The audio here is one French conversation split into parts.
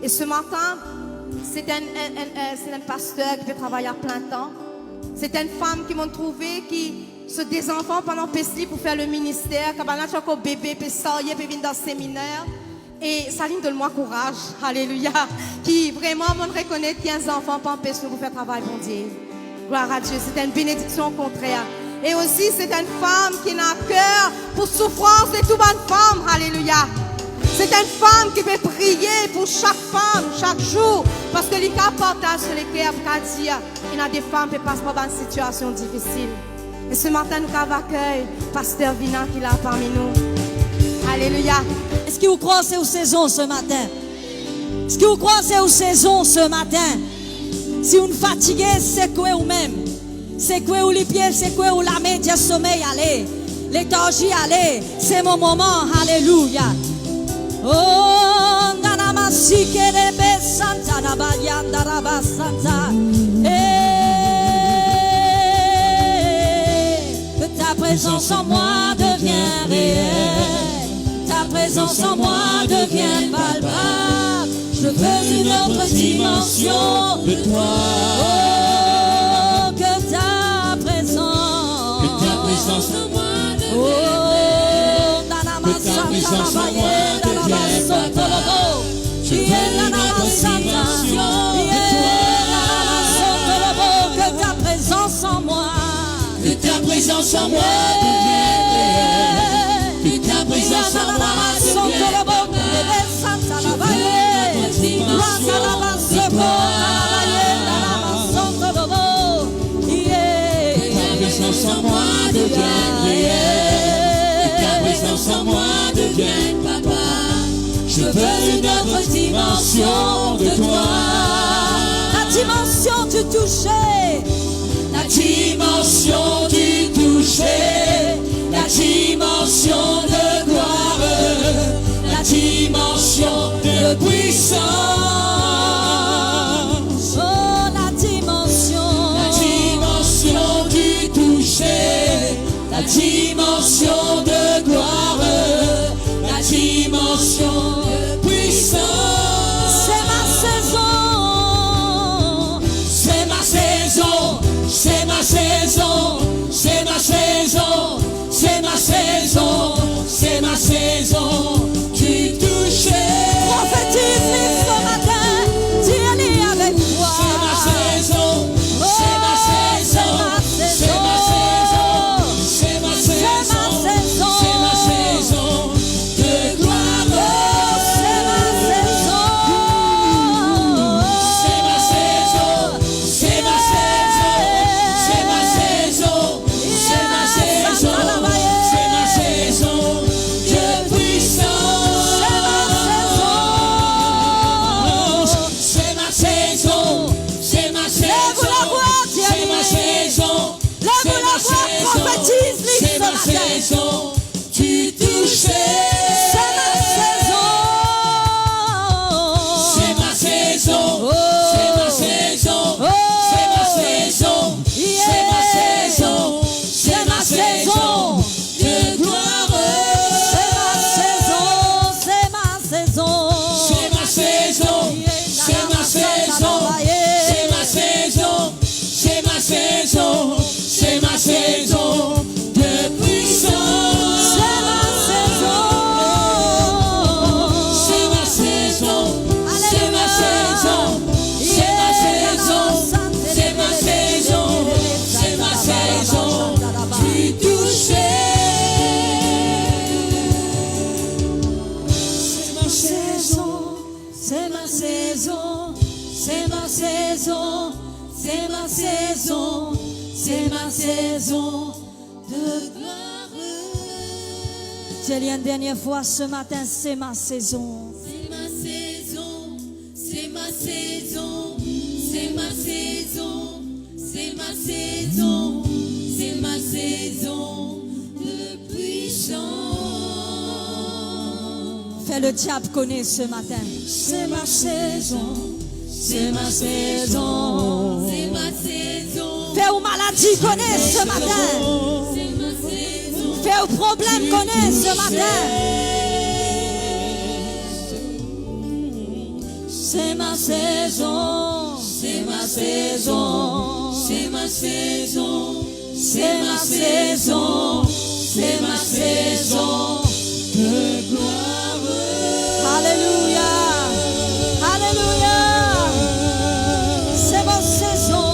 Et ce matin, c'est un pasteur qui fait travailler à plein temps. C'est une femme qui m'ont trouvé qui se des enfants pendant Pesli pour faire le ministère. Quand on a encore bébé, puis sortir, puis venir dans le séminaire. Et ça donne moi courage, alléluia, qui vraiment me reconnaît qu'il y a un enfant pendant Pesli pour faire travail pour Dieu. Gloire à Dieu, c'est une bénédiction au contraire. Et aussi, c'est une femme qui a un cœur pour souffrance de toute bonne femme, alléluia. C'est une femme qui veut prier pour chaque femme, chaque jour, parce que les cas partagent sur les cœurs pour dire il y a des femmes qui passent par une situation difficile. Et ce matin, nous avons accueilli Pasteur Vina qui est là parmi nous. Alléluia. Est-ce que vous croyez que c'est une saison ce matin? Est-ce que vous croyez que c'est une saison ce matin? Si vous êtes fatigué, c'est quoi vous-même? C'est quoi vous les pieds? C'est quoi vous la main? Dieu sommeil, allez. Léthargie, allez. C'est mon moment. Alléluia. Oh, Nanamasike de Santa Nabayanda Rabasanta. Que ta présence en moi devient réelle. Ta présence en moi devient palpable. Je veux une autre dimension de toi. Oh, que ta présence en moi devienne réelle. Que ta présence en moi devienne palpable. Je veux une autre dimension de toi. Que ta présence en moi. Que ta présence en moi devienne réelle. Que ta présence en moi devienne palpable. En moi devienne réelle, que ta présence en moi devienne papa. Je veux une autre dimension de toi. La dimension du toucher, la dimension du toucher, la dimension de gloire, la dimension de puissance. La dimension de gloire, la dimension de puissance. C'est ma saison, c'est ma saison, c'est ma saison, c'est ma saison, c'est ma saison, c'est ma saison. Tu touches. Prophétise ce matin, dis-le avec moi. C'est ma saison, c'est ma saison, c'est ma saison. Tu touches. C'est ma saison. C'est ma saison. C'est ma saison. C'est ma saison. C'est ma saison. C'est ma saison de gloire. C'est ma saison. C'est ma saison. C'est ma saison. C'est ma saison. C'est ma saison. C'est ma saison. C'est ma saison. C'est ma saison de gloire. Dis-le une dernière fois ce matin, c'est ma saison. C'est ma saison, c'est ma saison, c'est ma saison, c'est ma saison, c'est ma saison de puissance. Fais le diable connaître ce matin. C'est ma saison. C'est ma saison. C'est ma saison. Fais aux maladies connaître ce matin. C'est ma saison. Fais aux problèmes connaître ce matin. C'est ma saison, c'est ma saison, c'est ma saison, c'est ma saison, c'est ma saison de gloire. Alléluia. Alléluia. C'est ma saison.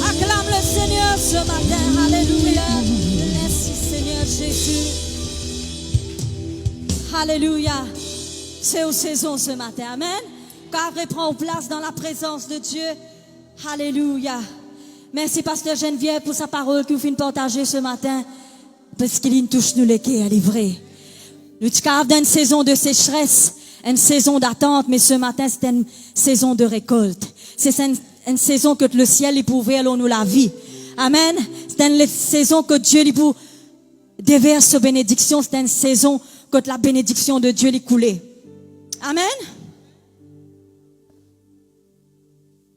Acclame le Seigneur ce matin. Alléluia. Merci Seigneur Jésus. Alléluia. C'est aux saisons ce matin. Amen. Car reprend place dans la présence de Dieu. Alléluia. Merci Pasteur Geneviève pour sa parole que vous venez partager ce matin. Parce qu'il touche nous les quais à livrer. Nous sommes dans une saison de sécheresse, une saison d'attente, mais ce matin c'est une saison de récolte. C'est une saison que le ciel est pour ouvrir nous la vie. Amen. C'est une saison que Dieu lui pour déverse bénédiction. C'est une saison que la bénédiction de Dieu lui coulée. Amen.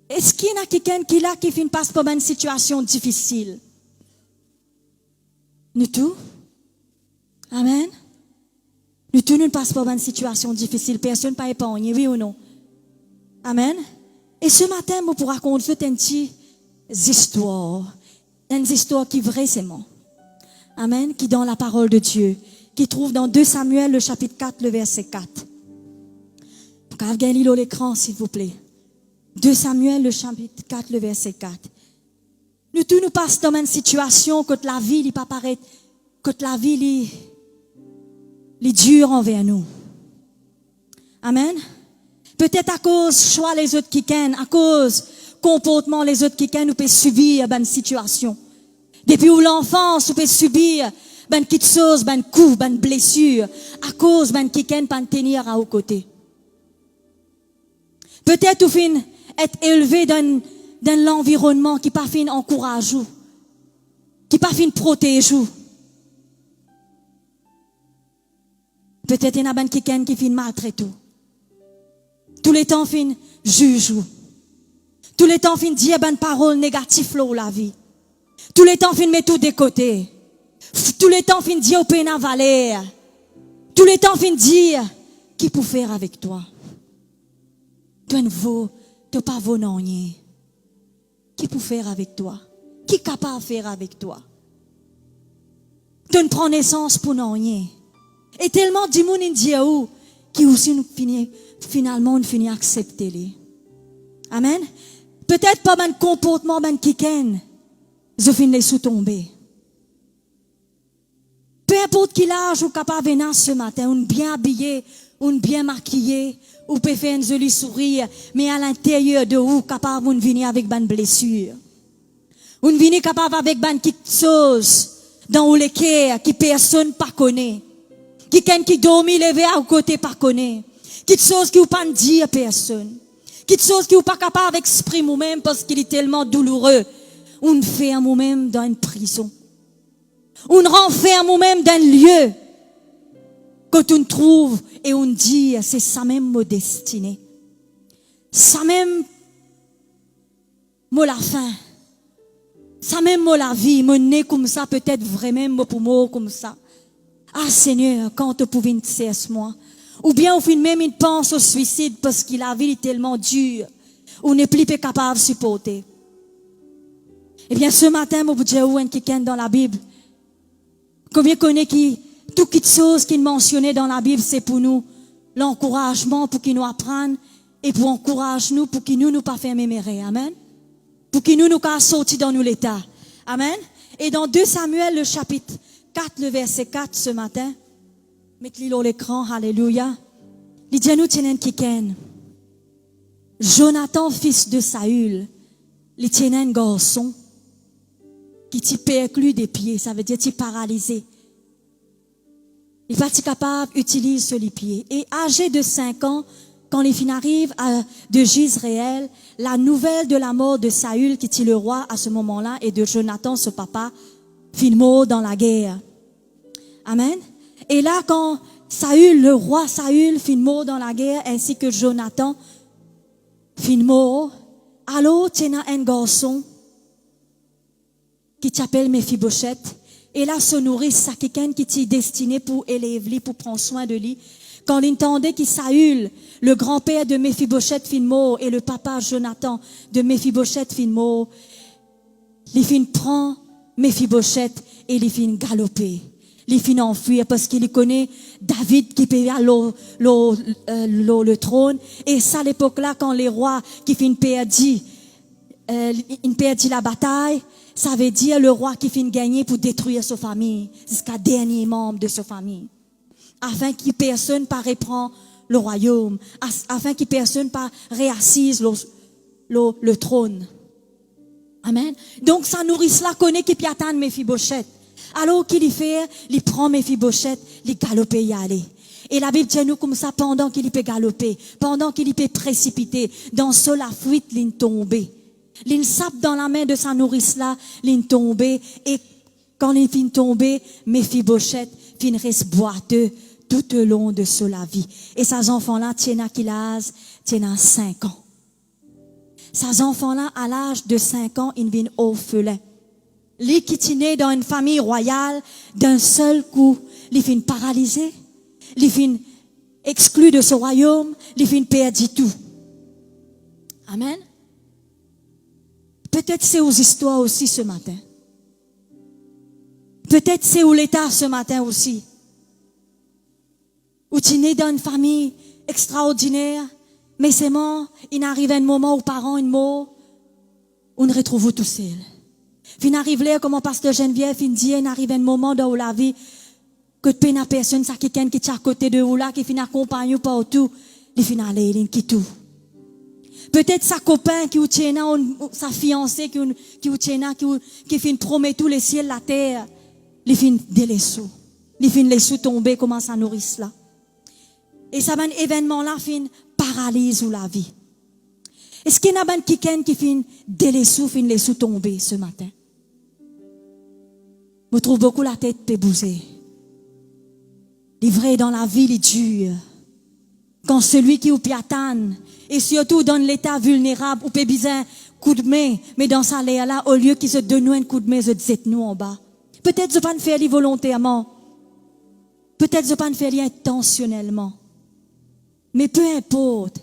Est-ce qu'il y a quelqu'un qui là qui finit passe par une situation difficile? Nous tous? Amen. Nous tous nous passons par une situation difficile. Personne n'est pas épargné, oui ou non? Amen. Et ce matin, je pour raconter une petite histoire. Une histoire qui est vraiment. Amen. Qui est dans la parole de Dieu. Qui trouve dans 2 Samuel, le chapitre 4, le verset 4. Donc, regardez l'écran, s'il vous plaît. 2 Samuel, le chapitre 4, le verset 4. Nous tous nous passons dans une situation que la vie n'est pas paraît, que la vie est dure envers nous. Amen. Peut-être à cause choix les autres qui kennent, à cause comportement les autres qui kennent, nous pouvons subir une situation. Depuis l'enfance, nous pouvons subir une petite chose, un coup, une blessure, à cause d'un qui kennent pas tenir à vos côtés. Peut-être vous être élevé dans l'environnement qui pas fin encourage vous, qui pas fin protège vous. Peut-être il y en a quelqu'un qui fin maltraite tout. Tous les temps fin juge vous. Tous les temps fin dire une parole négative là la vie. Tous les temps fin mettre tout de côté. Tous les temps fin dire au peine à valer. Tous les temps fin dire qui peut faire avec toi. Toi ne pas vaut non rien. Qui peut faire avec toi? Qui est capable de faire avec toi? Tu ne prends naissance pour non rien. Et tellement du monde in qui aussi nous finalement nous finit accepter les. Amen. Peut-être pas un comportement ben qui ken, je finis les sous tomber. Peu importe quel âge ou capable venir ce matin, on bien habillé, on bien maquillé, ou peut faire une jolie sourire, mais à l'intérieur de vous capable de venir avec une blessure. On vient capable avec une quelque chose dans le cœur qui personne pas connaît. Qui dormit levé à côté pas connaît. Quelque chose qui ou pas dire personne. Quelque chose qui ou pas capable d'exprimer vous-même parce qu'il est tellement douloureux. On fait à vous-même dans une prison. On renferme vous-même dans un lieu quand on trouve et on dit c'est ça même mon destinée. Ça même moi la fin. Ça même moi la vie, mon nez comme ça peut-être vraiment pour moi comme ça. Ah Seigneur, quand tu pouvais cesser moi. Ou bien au fin même il pense au suicide parce que la vie est tellement dure. On n'est plus capable de supporter. Eh bien ce matin, moi vous dire où quelqu'un dans la Bible. Combien connaît qui tout quelque chose qu'il mentionnait dans la Bible, c'est pour nous l'encouragement pour qu'il nous apprenne et pour encourager nous pour qu'il nous pas faire mémérer. Amen. Pour qu'il nous pas sortir dans nous l'état. Amen. Et dans 2 Samuel le chapitre 4 le verset 4 ce matin, mettez-le à l'écran, alléluia. Il dit à nous tienen kiken. Jonathan fils de Saül, il tient un garçon qui t'y perclus des pieds, ça veut dire t'y paralysé. Il n'est pas capable d'utiliser les pieds. Et âgé de 5 ans, quand les filles arrivent de Gisraël, la nouvelle de la mort de Saül, qui était le roi à ce moment-là, et de Jonathan, ce papa, fit mort dans la guerre. Amen. Et là, quand Saül, le roi Saül, fit mort dans la guerre, ainsi que Jonathan, fit mort, alors, tu as un garçon qui t'appelle Mephibosheth. Et là, se nourrit, ça quelqu'un qui t'est destiné pour élever lui, pour prendre soin de lui. Quand il entendait qu'il Saül, le grand-père de Méphibosheth fin mort et le papa Jonathan de Méphibosheth fin mort, il fin prend Méphibosheth et il fin galoper. Il fin enfuir parce qu'il connaît David qui paye le trône. Et ça, à l'époque-là, quand les rois qui fin perdu la bataille, ça veut dire le roi qui fin gagner pour détruire sa famille, jusqu'à dernier membre de sa famille. Afin que personne ne reprend le royaume, afin que personne ne réassise le trône. Amen. Donc, sa nourrice là connaît qu'il peut attendre Méphibosheth. Alors qu'il y fait, il prend Méphibosheth, il galope y aller. Et la Bible dit nous comme ça, pendant qu'il peut galoper, pendant qu'il peut précipiter, dans la fuite, il tombe. Il sape dans la main de sa nourrice là, il tombe. Et quand il finit tomber, Méphibosheth fin reste boiteux tout au long de la vie. Et ces enfants-là tiennent à quel âge? Tiennent à 5 ans. Ces enfants-là, à l'âge de 5 ans, ils viennent orphelins. Les qui sont nés dans une famille royale, d'un seul coup, ils finissent paralysés, ils finissent exclus de ce royaume, ils finissent perdus tout. Amen. Peut-être c'est aux histoires aussi ce matin. Peut-être c'est où l'État ce matin aussi. Où tu es né dans une famille extraordinaire, mais c'est mort, il arrive un moment où parents sont morts, on ne retrouve tout seul. Fin arrive là, comme pasteur Geneviève, fin dit, il arrive un moment dans la vie, que tu n'as personne, ça quelqu'un qui est à côté de vous là, qui fin accompagne partout, il fin aller, il quitte tout. Peut-être sa copain qui ou tient sa fiancée qui ou tient qui fin promet tous les ciels, la terre, il fin délaisser. Il fin laisser tomber comme ça nourrice là. Et ça ben événement là fin paralyse ou la vie. Est-ce qu'il y a quelqu'un qui fin délaisser, fin laisser tomber ce matin? Je trouve beaucoup la tête pébousée. Livré dans la vie, il est dur. Quand celui qui ou piatane, et surtout dans l'état vulnérable, ou peut besoin coup de main, mais dans sa l'air là, au lieu qu'il se donne un coup de main, se jette nous en bas. Peut-être je pas faire volontairement. Peut-être je pas faire intentionnellement. Mais peu importe.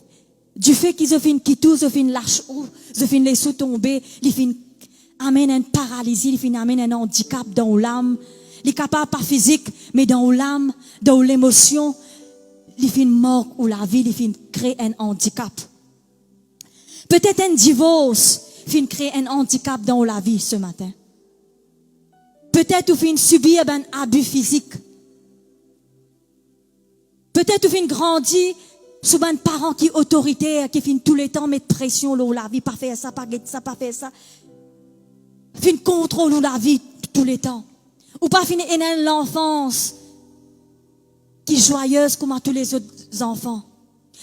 Du fait qu'ils se finissent quitter, se finissent lâcher ou, se finissent laisser tomber, ils finissent amène une paralysie, il finit amène un handicap dans l'âme. Il est capable pas physique, mais dans l'âme, dans l'émotion, il finit mort ou la vie, il finit créer un handicap. Peut-être un divorce finit créer un handicap dans la vie ce matin. Peut-être ou finit subir un abus physique. Peut-être ou finit grandir sous un parent qui est autoritaire, qui finit tous les temps mettre pression sur la vie, pas faire ça, pas faire ça. Fin contrôle la vie tous les temps. Ou pas finir l'enfance qui est joyeuse comme à tous les autres enfants.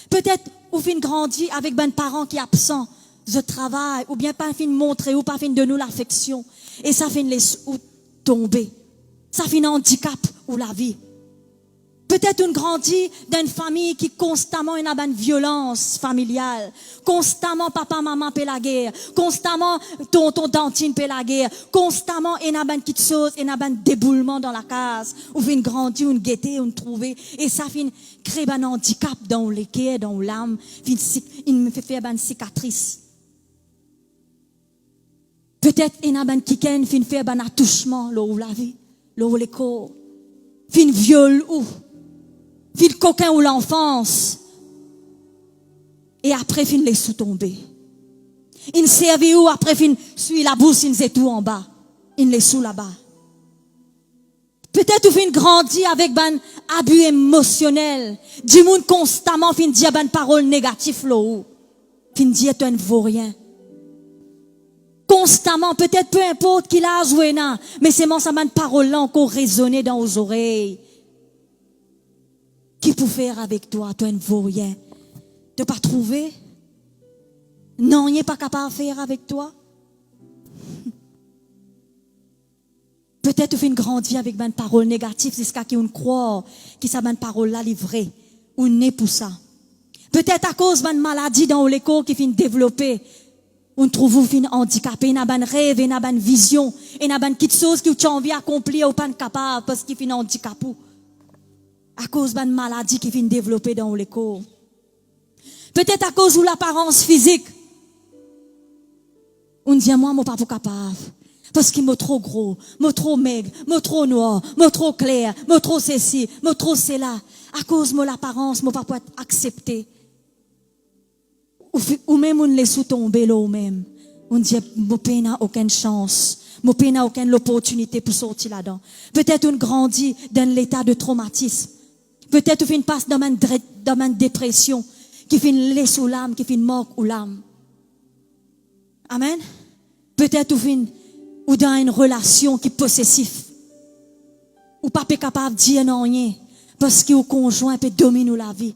Peut-être ou fin grandir avec ben parents qui sont absents de travail, ou bien pas fin montrer, ou pas fin de nous l'affection. Et ça fin laisse ou tomber. Ça fin handicap ou la vie. Peut-être on grandit dans une famille qui constamment a une violence familiale. Constamment papa, maman paie la guerre. Constamment tonton, tantine paie la guerre. Constamment il y a une petite chose, il y a un déboulement dans la case. Ou vient grandir, on guetter, on trouver. Et ça fin crée un handicap dans les cœurs, dans l'âme. Il me fait faire une cicatrice. Peut-être il y a un quelqu'un qui fait un attouchement, là où la vie, là où les corps. Fin viol ou. Fin coquin ou l'enfance. Et après, fin laisse tout tomber. Il servi ou après, fin suit la bourse, il est tout en bas. Il laisse tout là-bas. Peut-être ou fin grandit avec ban abus émotionnel. Du monde constamment, fin dire ban parole négative là où. Fin dire tu ne vaux rien. Constamment, peut-être peu importe qu'il a joué là, mais c'est mon ça ban parole là encore résonner dans vos oreilles. Qui peut faire avec toi? Toi, ne vaut rien. De pas trouver? Non, il n'est pas capable de faire avec toi. Peut-être tu fais une grande vie avec une parole négative jusqu'à ce qu'on croit que ça une parole là livrée ou n'est pour ça. Peut-être à cause d'une maladie dans l'école qui finit développer. On trouve vous fin handicapé, n'a ban rêve, n'a ban vision, et n'a ban quelque chose que tu as envie d'accomplir ou pas capable parce qu'il fin handicapé. À cause d'une maladie qui vient développer dans le corps. Peut-être à cause de l'apparence physique. On dit, moi, mon pas capable. Parce qu'il m'a trop gros, m'a trop maigre, m'a trop noir, m'a trop clair, m'a trop ceci, m'a trop cela. À cause de l'apparence, mon pas être accepté. Ou même on laisse tomber là ou même. On dit, mon père n'a aucune chance. Mon père n'a aucune opportunité pour sortir là-dedans. Peut-être on grandit dans l'état de traumatisme. Peut-être on passe dans une dépression qui fait une laisse ou l'âme, qui fait une mort ou l'âme. Amen. Peut-être ou dans une relation qui est possessive. Ou pas capable de dire non rien parce que le conjoint peut dominer la vie.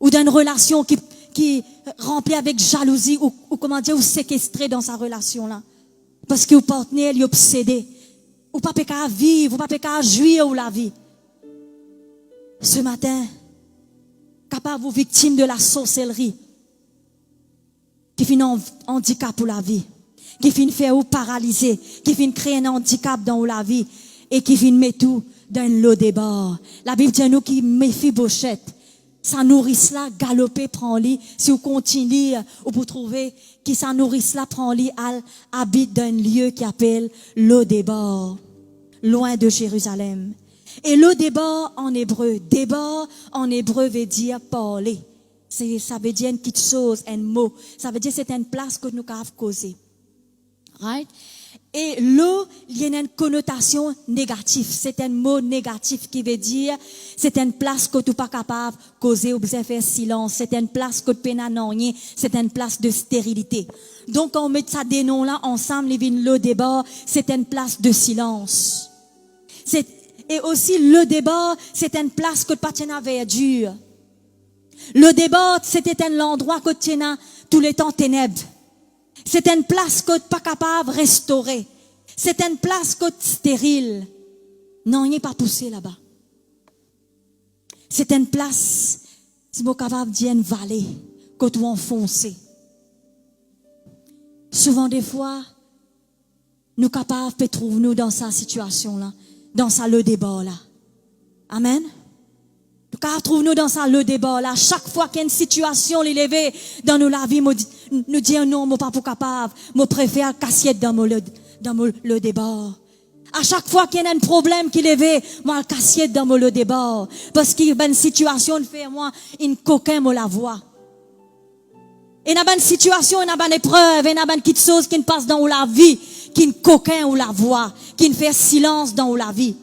Ou dans une relation qui est remplie avec jalousie ou comment dire, ou séquestré dans sa relation là. Parce que le partenaire est obsédé. Ou pas capable de vivre, ou pas capable de jouir ou la vie. Ce matin, capable ou victime de la sorcellerie qui fait un handicap pour la vie, qui fait faire ou paralyser, qui fait créer un handicap dans la vie et qui fait mettre tout dans l'eau des bords. La Bible dit à nous qui méfie Bochette. Sa nourrice là, galoper, prend-lit. Si vous continuez, vous trouvez qui sa nourrice là, prend-lit, habite dans un lieu qui appelle l'eau des bords, loin de Jérusalem. Et l'eau des bords en hébreu, veut dire parler. Ça veut dire une petite chose, un mot. Ça veut dire c'est une place que nous avons causé. Right? Et l'eau, il y a une connotation négative. C'est un mot négatif qui veut dire c'est une place que tu n'es pas capable de causer ou de faire silence. C'est une place que tu n'es pas rien. C'est une place de stérilité. Donc, on met ça des noms là ensemble, les vignes l'eau des bords, c'est une place de silence. Et aussi, le débat, c'est une place que tu pas tiens à verdure. Le débat, c'était un endroit que tu tiens tous les temps ténèbres. C'est une place que tu pas capable de restaurer. C'est une place que tu stérile. Non, il n'est pas poussé là-bas. C'est une place, si vous capable de dire une vallée, que tu enfoncer. Souvent, des fois, nous capables de trouver nous dans cette situation-là, dans ça le débat là. Amen. Nous trouvons-nous dans ça le débat là. Chaque fois qu'il y a une situation élevée dans la vie, nous disons non, moi pas pour capable, moi préfère cassiette dans le débat. À chaque fois qu'il y a un problème qui est levé, moi cassiette dans le débat. Parce qu'il y a une situation qui fait moi une coquin moi la voix. Et dans une situation, il y a une épreuve, il y a une petite chose qui passe dans la vie, qui ne coquin ou la voix, qui ne fait silence dans la vie.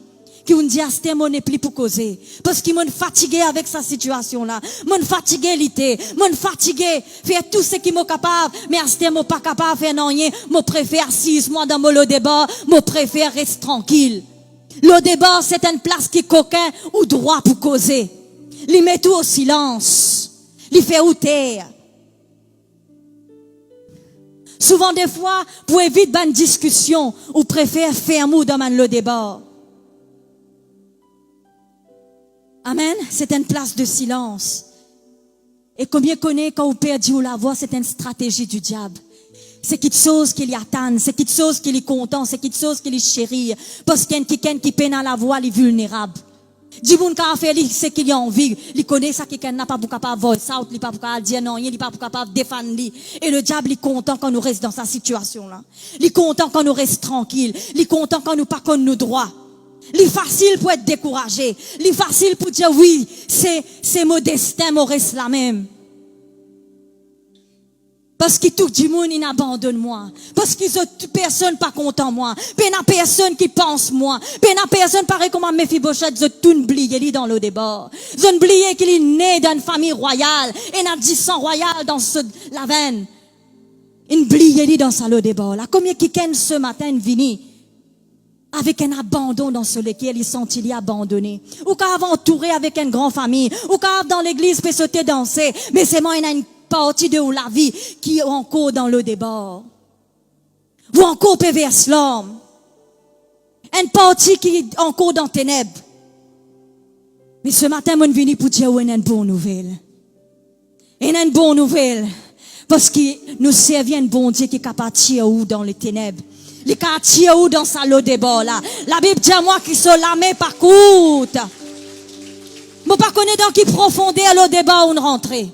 Qui on dit à ce moment n'est plus pour causer. Parce qu'il m'a fatigué avec sa situation-là. M'a fatigué l'été. M'a fatigué faire tout ce qui m'a capable. Mais à ce moment pas capable de faire non rien. M'a préfère 6 mois dans le débat. M'a préfère rester tranquille. Le débat, c'est une place qui coquin ou droit pour causer. Il met tout au silence. Il fait ou taire. Souvent des fois, pour éviter une discussion, ou préfère faire mou dans le débat. Amen. C'est une place de silence. Et combien connaît quand on perd la voix, c'est une stratégie du diable. C'est quelque chose qui lui attend, c'est quelque chose qui lui content, c'est quelque chose qui lui chérit. Parce qu'il y a quelqu'un qui peine à la voix, il est vulnérable. Du monde qui a fait, c'est qu'il a envie. Il connaît ça, quelqu'un n'a pas pour capable voice out, il n'est pas pour capable dire non, il n'est pas pour capable défendre lui. Et le diable, il est content quand nous reste dans sa situation-là. Il est content quand nous reste tranquille. Il est content quand nous pas qu'on nous droit. Il est facile pour être découragé. Il est facile pour dire oui, c'est mon destin, mon reste la même. Parce que tout du monde, il abandonne moi. Parce que personne pas content moi. Ben a personne qui pense moi. Ben a personne pareil comme Mephibosheth, je tout oublié dans le débat. Je oublié qu'il est né d'une famille royale. Et n'a dit sang royal dans la veine. Il oublié dans ça le débat. Là, combien quelqu'un ce matin vini avec un abandon dans ce lequel il sentit abandonné. Ou quand entouré avec une grande famille. Ou quand dans l'église peut sauter danser. Mais c'est moi, il y a une partie de la vie qui est encore dans le débat. Ou encore perverse l'homme. Une partie qui est encore dans les ténèbres. Mais ce matin, je suis venu pour dire une bonne nouvelle. Une bonne nouvelle. Parce que nous servons un bon Dieu qui est capable de tirer dans les ténèbres. Les quartiers ou dans sa lot débat là. La Bible dit à moi qu'ils sont lamés par courte. Moi pas connais dans qui profondeur le débat où on rentrait.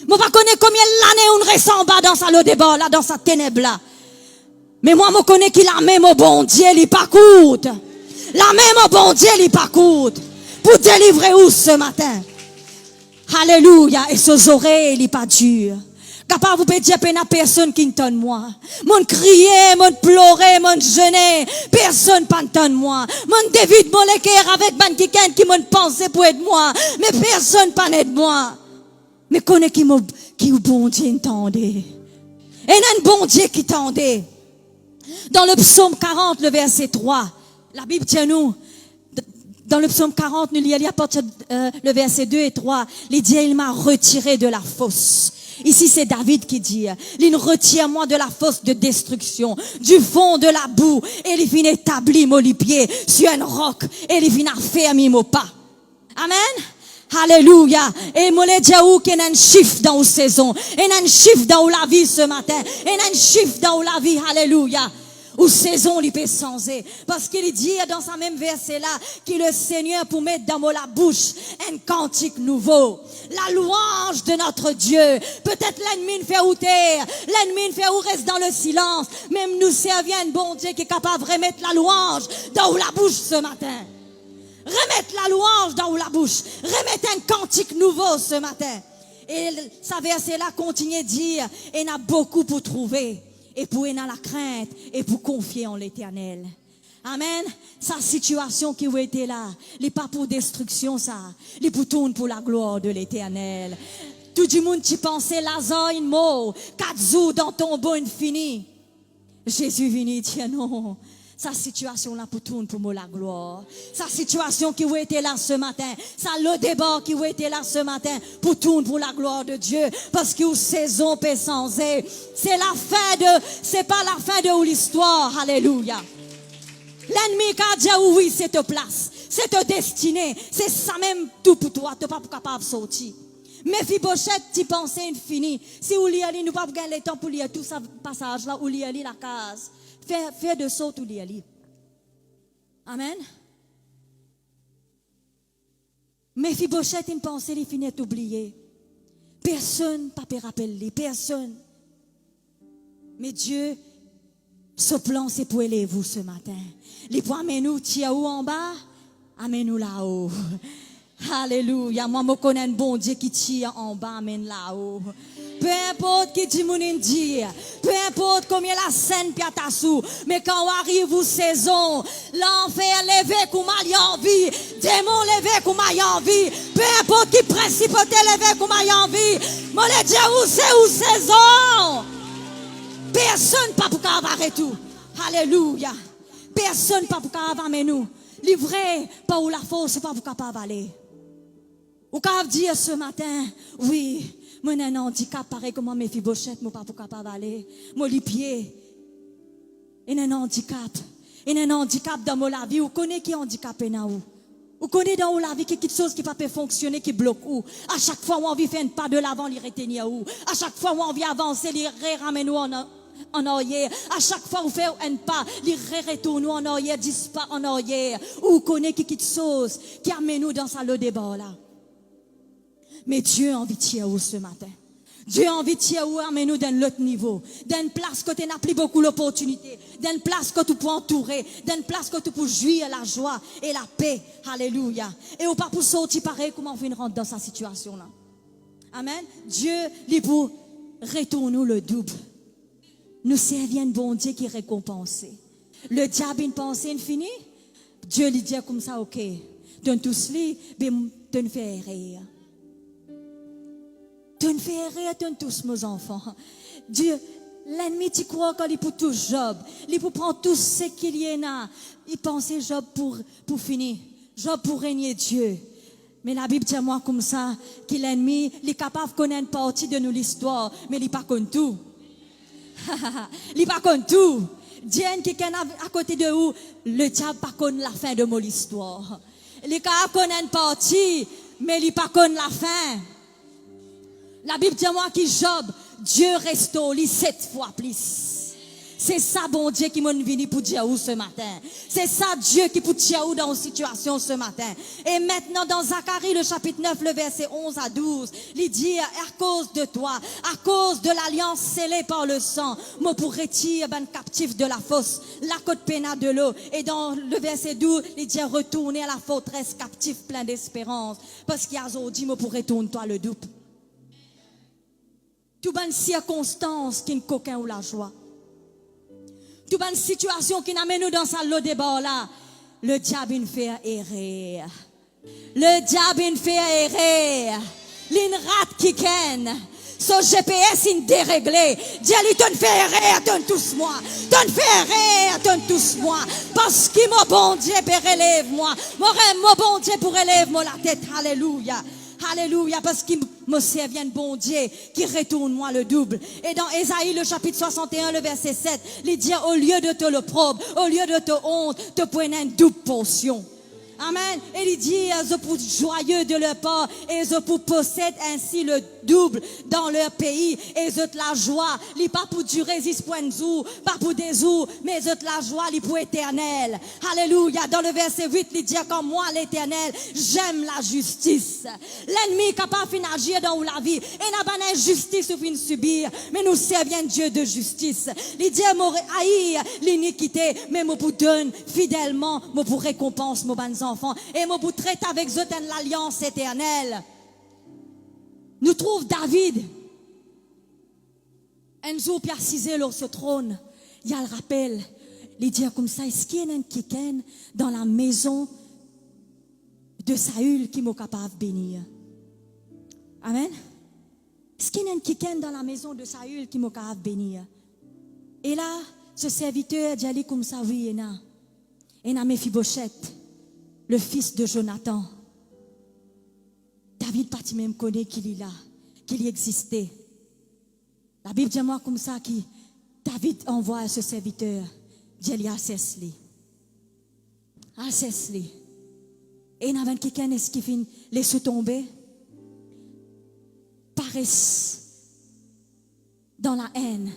Moi pas connais combien l'année on reste en bas dans sa le débat là, dans sa ténèbre là. Mais moi me connais qu'il a même au bon Dieu, il pas coûte. La même au bon Dieu, il pas coûte. Pour délivrer où ce matin? Alléluia. Et ses oreilles, il pas dur. Capable vous pouvez dire à personne qui n'entend moi. Mon crier, mon pleurer, mon jeûner, personne pas entend moi. Mon David, mon l'équerre avec ban qui m'ont pensé pour être moi, mais personne pas aide moi. Mais connaît qui bon Dieu entendait. Et un bon Dieu qui tendait. Dans le psaume 40, le verset 3, la Bible tient nous. Dans le psaume 40, nous lisons à partir le verset 2 et 3, il dit, il m'a retiré de la fosse. Ici, c'est David qui dit, il retire moi de la fosse de destruction, du fond de la boue, et il vient établir mon pied sur un roc, et il vient fermer mon pas. Amen. Alléluia. Et moi, les diaou, qu'il y a un chiffre dans la saison, et un chiffre dans la vie ce matin, et un chiffre dans la vie. Alléluia. Ou saison li peut changer. Parce qu'il dit dans sa même verset là, que le Seigneur pour mettre dans la bouche un cantique nouveau. La louange de notre Dieu. Peut-être l'ennemi fait ou terre, l'ennemi fait ou reste dans le silence. Même nous servir un bon Dieu qui est capable de remettre la louange dans la bouche ce matin. Remettre la louange dans la bouche. Remettre un cantique nouveau ce matin. Et sa verset là continue de dire, et il y a beaucoup pour trouver. Et pour avoir la crainte et pour confier en l'Éternel. Amen. Sa situation qui était là, il n'est pas pour destruction ça, il est pour tourner pour la gloire de l'Éternel. Tout le monde qui pensait Lazare est mort, 4 jours dans ton bon infini. Jésus venu tiens non. Sa situation là pour tourner pour moi la gloire. Sa situation qui était là ce matin. Ça le débat qui était là ce matin pour tourner pour la gloire de Dieu. Parce que saison peut changer. C'est la fin de, c'est pas la fin de l'histoire. Alléluia. L'ennemi qui a dit oui, c'est ta place. C'est ta destinée. C'est ça même tout pour toi. Tu n'es pas capable de sortir. Mephibosheth, tu pensais infini. Si vous lisez, nous pas gagner le temps pour lire tout ce passage là, ou lire la case. Faire de saut ou lire. Amen. Mephibosheth, une pensée, il finit d'oublier. Personne pas peut rappeler, personne. Mais Dieu, ce plan, c'est pour élever vous ce matin. Les points, amène-nous, tiens où en bas, amène-nous là-haut. Alléluia. Moi, je connais un bon Dieu qui tire en bas, amène là-haut. Peu importe qui dit mon dire, peu importe combien la scène piatassou, mais quand arrive une saison, l'enfer levé comme mal envie, démon levé comme mal envie, peu importe qui principauté levé comme mal envie, moi le Dieu où c'est une saison. Personne pas pour qu'avoir tout. Alléluia. Personne pas pour qu'avoir mais nous. Livré pas où la force pas pour capable aller. Ou qu'à dire ce matin, oui, moi j'ai un handicap pareil comme Mephibosheth, moi pas pour capable aller. Moi les pieds. Et un handicap. Et un handicap dans la vie. Vous connaissez qui est handicapé dans vous? Vous connaissez dans la vie quelque chose qui ne peut pas fonctionner, qui bloque où? À chaque fois où on vit faire un pas de l'avant, il retenir où? À chaque fois où on vit avancer, il ramène nous en arrière. À chaque fois où on fait un pas, il retourne nous en arrière, 10 pas en arrière. Ou vous connaissez quelque chose qui amène nous dans ça le débat là. Mais Dieu a envie de tirer ce matin. Dieu a envie de tirer amener nous dans l'autre niveau. Dans une place que tu n'as plus beaucoup l'opportunité. Dans une place que tu peux entourer. Dans une place que tu peux jouir la joie et la paix. Alléluia. Et ou pas pour sortir pareil comment on vient rentrer dans sa situation là. Amen. Dieu, il pour retourner le double. Nous servons un bon Dieu qui récompense. Le diable une pensée infinie. Dieu lui dit comme ça, ok. Donne tout cela, donne faire rire. Donne faire rire, donne tous mes enfants. Dieu, l'ennemi, tu crois qu'il peut tout Job. Il peut prendre tout ce qu'il y en a. Il pensait Job pour finir. Job pour régner Dieu. Mais la Bible dit à moi comme ça, que l'ennemi, il est capable de connaître une partie de nous l'histoire, mais il n'est pas comme tout. Il n'est pas comme tout. Dieu qui est à côté de vous, le diable pas connaît la fin de mon histoire. Il est capable de connaître une partie, mais il n'est pas connaît la fin. La Bible dit à moi que Job, Dieu restaure lui 7 fois plus. C'est ça, bon Dieu, qui m'a venu pour dire où ce matin. C'est ça, Dieu, qui peut dire où dans une situation ce matin. Et maintenant, dans Zacharie, le chapitre 9, le verset 11 à 12, il dit, à cause de toi, à cause de l'alliance scellée par le sang, moi pour retirer ben captif de la fosse, la côte pénale de l'eau. Et dans le verset 12, il dit, retournez à la forteresse captif plein d'espérance. Parce qu'il y a dit, moi pour retourner toi le double. Tout bonne circonstance qui ne coquin ou la joie. Tout bonne situation qui n'amène nous dans sa lot de bord là. Le diable il fait errer. Le diable il fait errer. L'in rate qui ken. Son GPS il déréglé. Dieu lui donne fait errer, donne tous moi. Donne fait errer, donne tous moi. Parce qu'il mon bon Dieu pour élève moi. Mon bon Dieu pour élève moi la tête. Alléluia. Alléluia, parce qu'il me servait un bon Dieu qui retourne moi le double. Et dans Ésaïe, le chapitre 61, le verset 7, il dit, au lieu de te le probe, au lieu de te honte, te prenne une double portion. Amen. Et il dit, je pour joyeux de leur part, et je pour possède ainsi le double dans leur pays, et je la joie, li pas pour durer 10 points de jour, pas pour des jours, mais je la joie, li pour éternel. Alléluia. Dans le verset 8, il dit, comme moi, l'éternel, j'aime la justice. L'ennemi capable d'agir dans la vie, et n'a pas d'injustice ou fin subir, mais nous servons Dieu de justice. Il dit, moi, haïr l'iniquité, mais moi pour donne fidèlement, moi pour récompense, mon bonnes enfants, et moi pour traiter avec eux l'alliance éternelle. Nous trouve David. Un jour, Pierre assisé sur ce trône, il y a le rappel. Il dit comme ça, est-ce qu'il y a un quelqu'un dans la maison de Saül qui m'a capable de bénir? Amen. Est-ce qu'il y a un quelqu'un dans la maison de Saül qui m'a capable de bénir? Et là, ce serviteur dit comme ça, oui, il y a Méphibosheth, le fils de Jonathan. David pas même connaît qu'il est là, qu'il existait. La Bible dit moi comme ça que David envoie à ce serviteur, Dieu lui assesse-les. Assesse-les. Et il y a quelqu'un qui finit les sous tomber. Paresse dans la haine.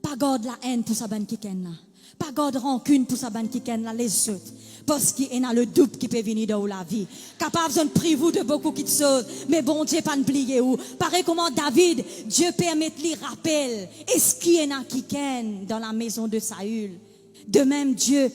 Pas garde la haine pour sa bonne quelqu'un là. Pas garde rancune pour sa bonne quelqu'un là, les autres. Parce qu'il y a le double qui peut venir dans la vie. Capable de priver vous de beaucoup de choses. Mais bon Dieu, pas oublier où. Pareil comment David, Dieu permet de lui rappeler. Est-ce qu'il y en a quelqu'un dans la maison de Saül? De même Dieu,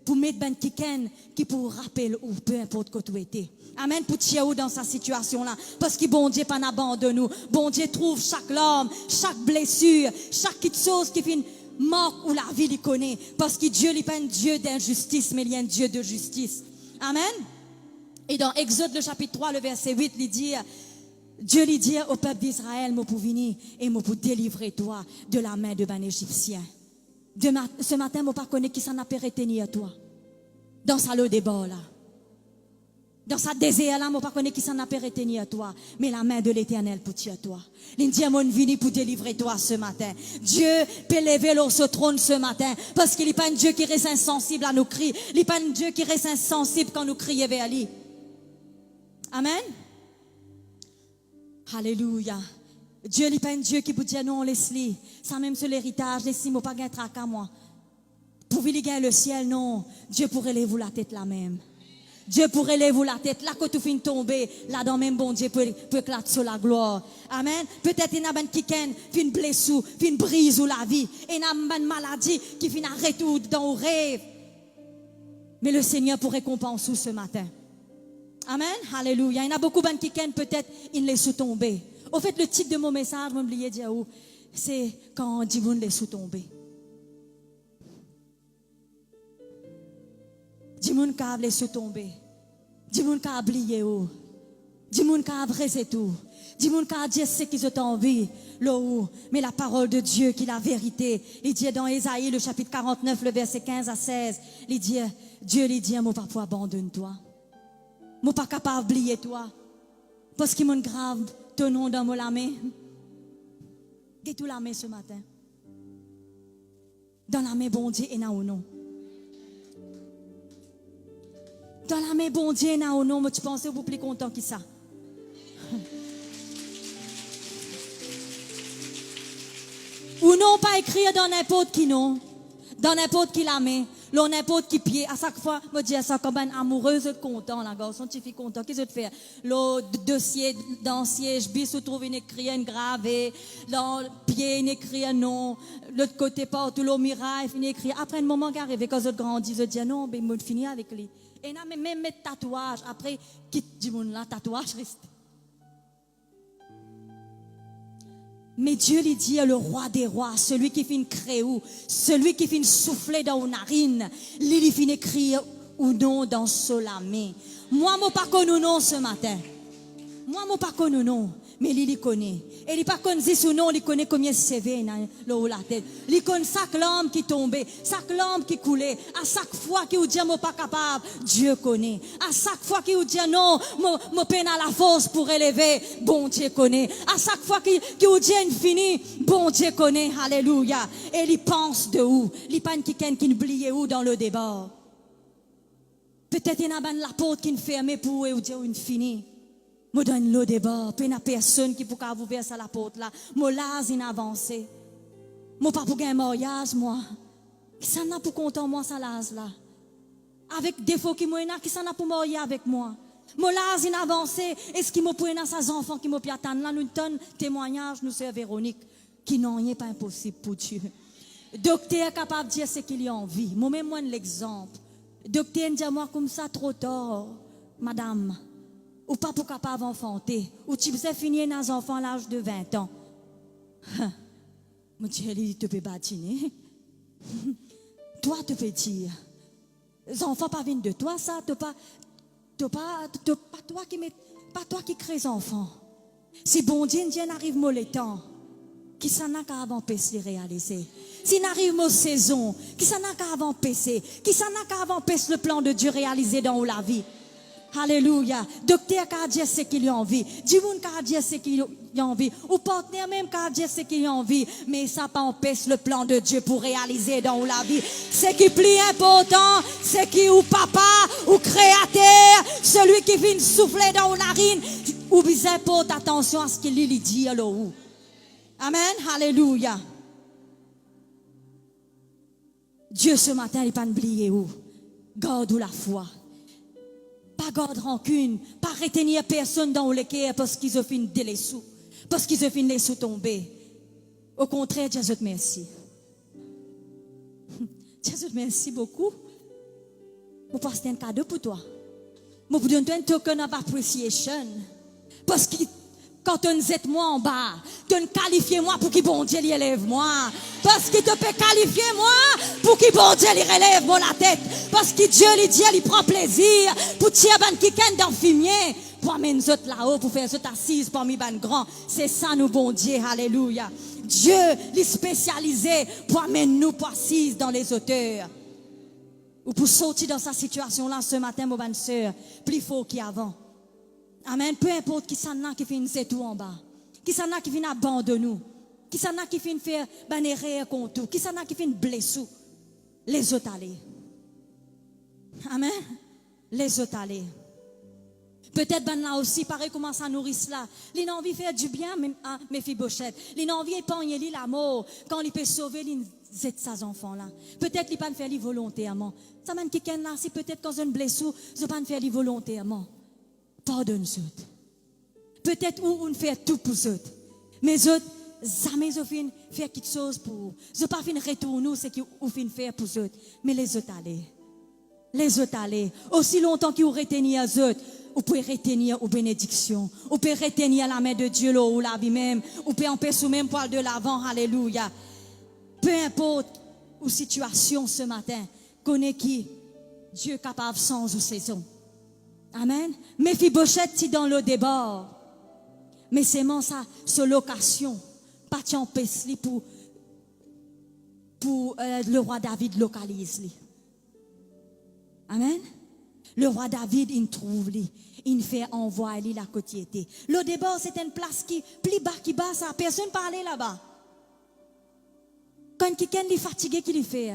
pour mettre ben quelqu'un qui pour rappeler ou peu importe que tu étais. Amen, pour tirer dans sa situation là. Parce que bon Dieu pas n'abandonne nous. Bon Dieu trouve chaque larme, chaque blessure, chaque petite chose qui fait manque ou la vie il connaît. Parce que Dieu n'est pas un Dieu d'injustice, mais il est un Dieu de justice. Amen. Et dans Exode le chapitre 3, le verset 8, il dit, Dieu lui dit au peuple d'Israël, moi pour venir et moi pour délivrer toi de la main de ben Égyptien. Ce matin, moi pas connaître qui s'en a péréteni à toi. Dans sa lot des bords là. Dans sa désert là, moi pas connaître qui s'en a péréteni à toi, mais la main de l'Éternel pour tirer toi. L'Indien mon vini pour délivrer toi ce matin. Dieu peut lever sur ce trône ce matin, parce qu'il n'est pas un Dieu qui reste insensible à nos cris. Il n'est pas un Dieu qui reste insensible quand nous crions vers lui. Amen. Alléluia. Dieu n'est pas un Dieu qui peut dire non, laisse-le. Ça même sur l'héritage, laisse-le, moi pas gagner tracas moi. Pour lui gagner le ciel, non. Dieu pourrait lever vous la tête là même. Dieu pourrait lever vous la tête là quand tu finis tomber, là dans même bon Dieu peut éclater sur la gloire. Amen. Peut-être il y a un quelqu'un qui fin blessure, fin brise ou la vie, et il y a une maladie qui fin arrêter dans le rêve. Mais le Seigneur pourrait récompenser ce matin. Amen. Alléluia. Il y en a beaucoup de quelqu'un peut-être il les sous tomber. Au fait le titre de mon message, je m'oubliais de dire où, c'est quand on dit vous les sous tomber. Dis-moi qu'à laisser tomber. Dis-moi qu'à oublier où. Dis-moi qu'à briser tout. Dis-moi qu'à dire ce qu'ils ont envie. Là où. Mais la parole de Dieu qui est la vérité. Il dit dans Ésaïe, le chapitre 49, le verset 15 à 16. Il dit, Dieu lui dit, moi pas pour abandonner toi. Moi pas capable d'oublier toi. Parce qu'il m'a grave ton nom dans la main. Get tout la main ce matin. Dans la main bon Dieu et non au nom. Dans la main bon Dieu, non, non, mais tu pensais vous plus content que ça. Ou non, pas écrire dans n'importe qui nom. Dans n'importe qui la main. Dans n'importe qui pied. À chaque fois, me dis à ça comme une amoureuse content, la garçon, tu fais content. Qu'est-ce que tu fais? Le dossier, dans le siège, bis, tu trouves une écrit, une gravée. Dans le pied, une écrit, un nom. L'autre côté, partout, le mirail, une écrit. Après un moment qui arrive, quand je grandis, je dis, non, ben, je finis avec lui. Et là, même mes tatouages. Après, quitte du monde là, tatouage, reste. Mais Dieu lui dit, le roi des rois, celui qui fait une créou, celui qui fait une souffler dans une narine, lui fait écrire ou non dans solamé. Moi, je ne pas connu non ce matin. Moi, je ne pas connu non. Mais lui connaît. Et il pas connaît son nom, il connaît combien de CV dans la tête. Il connaît chaque lampe qui tombait, chaque lampe qui coulait. À chaque fois qu'il dit, moi pas capable, Dieu connaît. À chaque fois qu'il dit, non, moi peine à la force pour élever, bon Dieu connaît. À chaque fois qu'il dit, infini, bon Dieu connaît, alléluia. Et il pense de où? Il pas quelqu'un qui n'oublie où dans le débat. Peut-être il y a la porte qui est fermée pour dire infini. Je donne l'eau des bords, puis il n'y a personne qui peut vous verser la porte là. Je lase in avancé. Je pas pour un mariage, moi. Qui s'en a pour content, moi, ça lase là. Avec défaut qui m'en a, qui s'en a pour marier avec moi. Je lase in avancé. Est-ce qu'il m'a pour ces enfants qui m'ont pu attendre là? Nous donne témoignage, nous, sœur Véronique, qui n'ont rien pas impossible pour Dieu. Docteur est capable de dire ce qu'il y a envie. Moi-même, moi, l'exemple. Docteur dit à moi comme ça trop tard, madame. Ou pas pour capable enfanter. Ou tu sais finir dans un enfant à l'âge de 20 ans. Mon Dieu, il te peut bâtiner. Toi, tu peux dire. Les enfants pas viennent de toi, ça. Pas toi qui crée les enfants. Si bon Dieu n'arrive pas le temps, qui s'en a qu'à empêcher de réaliser. Si n'arrive pas saison, qui s'en a qu'à empêcher. Qui s'en a qu'à empêcher le plan de Dieu réalisé dans la vie. Alléluia. Docteur a dit ce qu'il a envie. Dimoun a dit ce qu'il a envie. Ou partenaire même a dit ce qu'il a envie. Mais ça pas empêche le plan de Dieu pour réaliser dans la vie. Ce qui est plus important, c'est qui ou papa, ou créateur, celui qui vient souffler dans la narine, ou bien porte attention à ce qu'il lui dit alors où. Amen. Alléluia. Dieu ce matin, il n'a pas oublié où. Garde la foi. Pas garde rancune, pas retenir personne dans le cœur parce qu'ils ont fini de les sous, parce qu'ils ont fini de les sous tomber. Au contraire, Dieu te merci. Dieu te merci beaucoup. Pour passer un cadeau pour toi. Pour vous donner un token of appreciation. Parce que quand on zette moi en bas, tu qualifies moi pour qu'il bon Dieu élève moi. Parce qu'il te peut qualifier moi pour qu'il bon Dieu relève moi la tête. Parce que Dieu lui dit, il prend plaisir pour tirer ban quelqu'un dans le fumier. Pour amener nous autres là-haut, pour faire nous autres assises parmi ban grand. C'est ça nous bon Dieu, alléluia. Dieu est spécialisé pour amener nous pour assises dans les hauteurs. Ou pour sortir dans sa situation là ce matin, mon bonne sœur, plus fort qu'avant. Amen. Peu importe qui s'en a qui fait une c'est tout en bas. Qui s'en a qui vient abandonner nous. Qui s'en a qui fait faire bannérer contre tout. Qui s'en a qui fait une blessure. Les autres aller. Amen. Les autres aller. Peut-être ben là aussi, pareil comment ça nourrit cela. Il a envie de faire du bien, même à Mephibosheth. Il a envie d'épargner la mort. Quand il peut sauver les ses enfants-là. Peut-être qu'il ne peut pas faire les volontairement. Ça m'a dit quelqu'un là, si peut-être quand j'ai une blessure, je ne peux pas faire les volontairement. Pardonne-nous. Peut-être où on fait tout pour eux. Mais eux, jamais ils fin faire quelque chose pour eux. Ils ne pas fin retourner ce qu'ils ont fin faire pour eux. Mais les autres aller. Les autres aller. Aussi longtemps qu'ils ont retenu à eux, vous pouvez retenir aux bénédictions. Vous pouvez retenir la main de Dieu là ou la vie même. Vous pouvez empêcher même poil de l'avant. Alléluia. Peu importe où situation ce matin, connais qui Dieu est capable sans ou saison. Amen. Mephibosheth si dans le débord. Mais c'est ça, ce location, pas t'empêche pour le roi David localise lui. Amen. Le roi David, il trouve lui, il fait envoyer la côtiété. Le débord, c'est une place qui plus bas qui bas, ça personne parlait là-bas. Quand quelqu'un est fatigué, qu'il fait,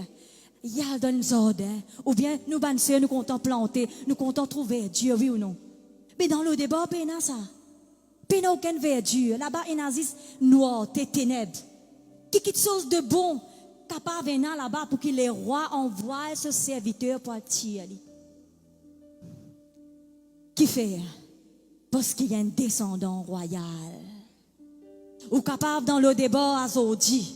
il y a dans le jardin, ou bien nous, bonnes sœurs, nous comptons planter, nous comptons trouver Dieu, oui ou non. Mais dans le débat, il y a ça. Il n'y a aucun verdure. Là-bas, il y a noir, ténèbres. Qui quelque chose de bon capable de venir là-bas pour que les rois envoient ce serviteur pour tirer. Qui fait? Parce qu'il y a un descendant royal. Ou capable dans le débat à Zodi,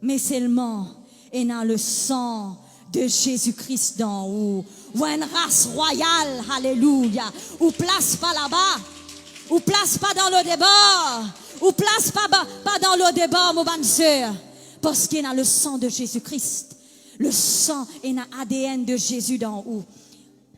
mais seulement et dans le sang de Jésus-Christ d'en haut. Ou une race royale, alléluia. Ou place pas là-bas. Ou place pas dans le débat. Ou place pas dans le débat, mon bonne sœur. Parce qu'il y a le sang de Jésus-Christ. Le sang est dans l'ADN de Jésus d'en haut.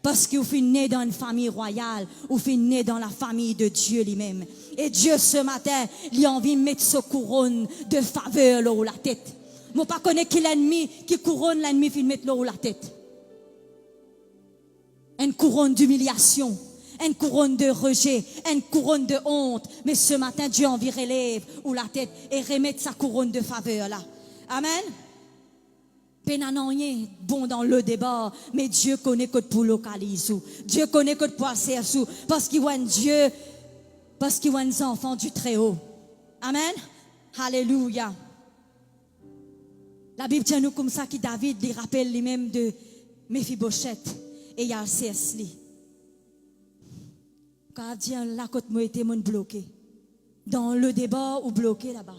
Parce que vous êtes né dans une famille royale, vous êtes né dans la famille de Dieu lui-même. Et Dieu ce matin, il a envie de mettre ce couronne de faveur là où la tête. Moi pas connaître qui l'ennemi, qui couronne l'ennemi, il met là où la tête. Une couronne d'humiliation, une couronne de rejet, une couronne de honte. Mais ce matin, Dieu a envie de relève ou la tête et remettre sa couronne de faveur là. Amen. Rien bon dans le débat, mais Dieu connaît que pour localiser. Dieu connaît que pour passer sous, parce qu'il y a un Dieu, parce qu'il y a un enfant du Très-Haut. Amen. Alléluia. La Bible dit nous comme ça que David lui rappelle lui-même de Méphibosheth et il y a le Quand dit là côté moi était mon bloqué dans le débat ou bloqué là-bas.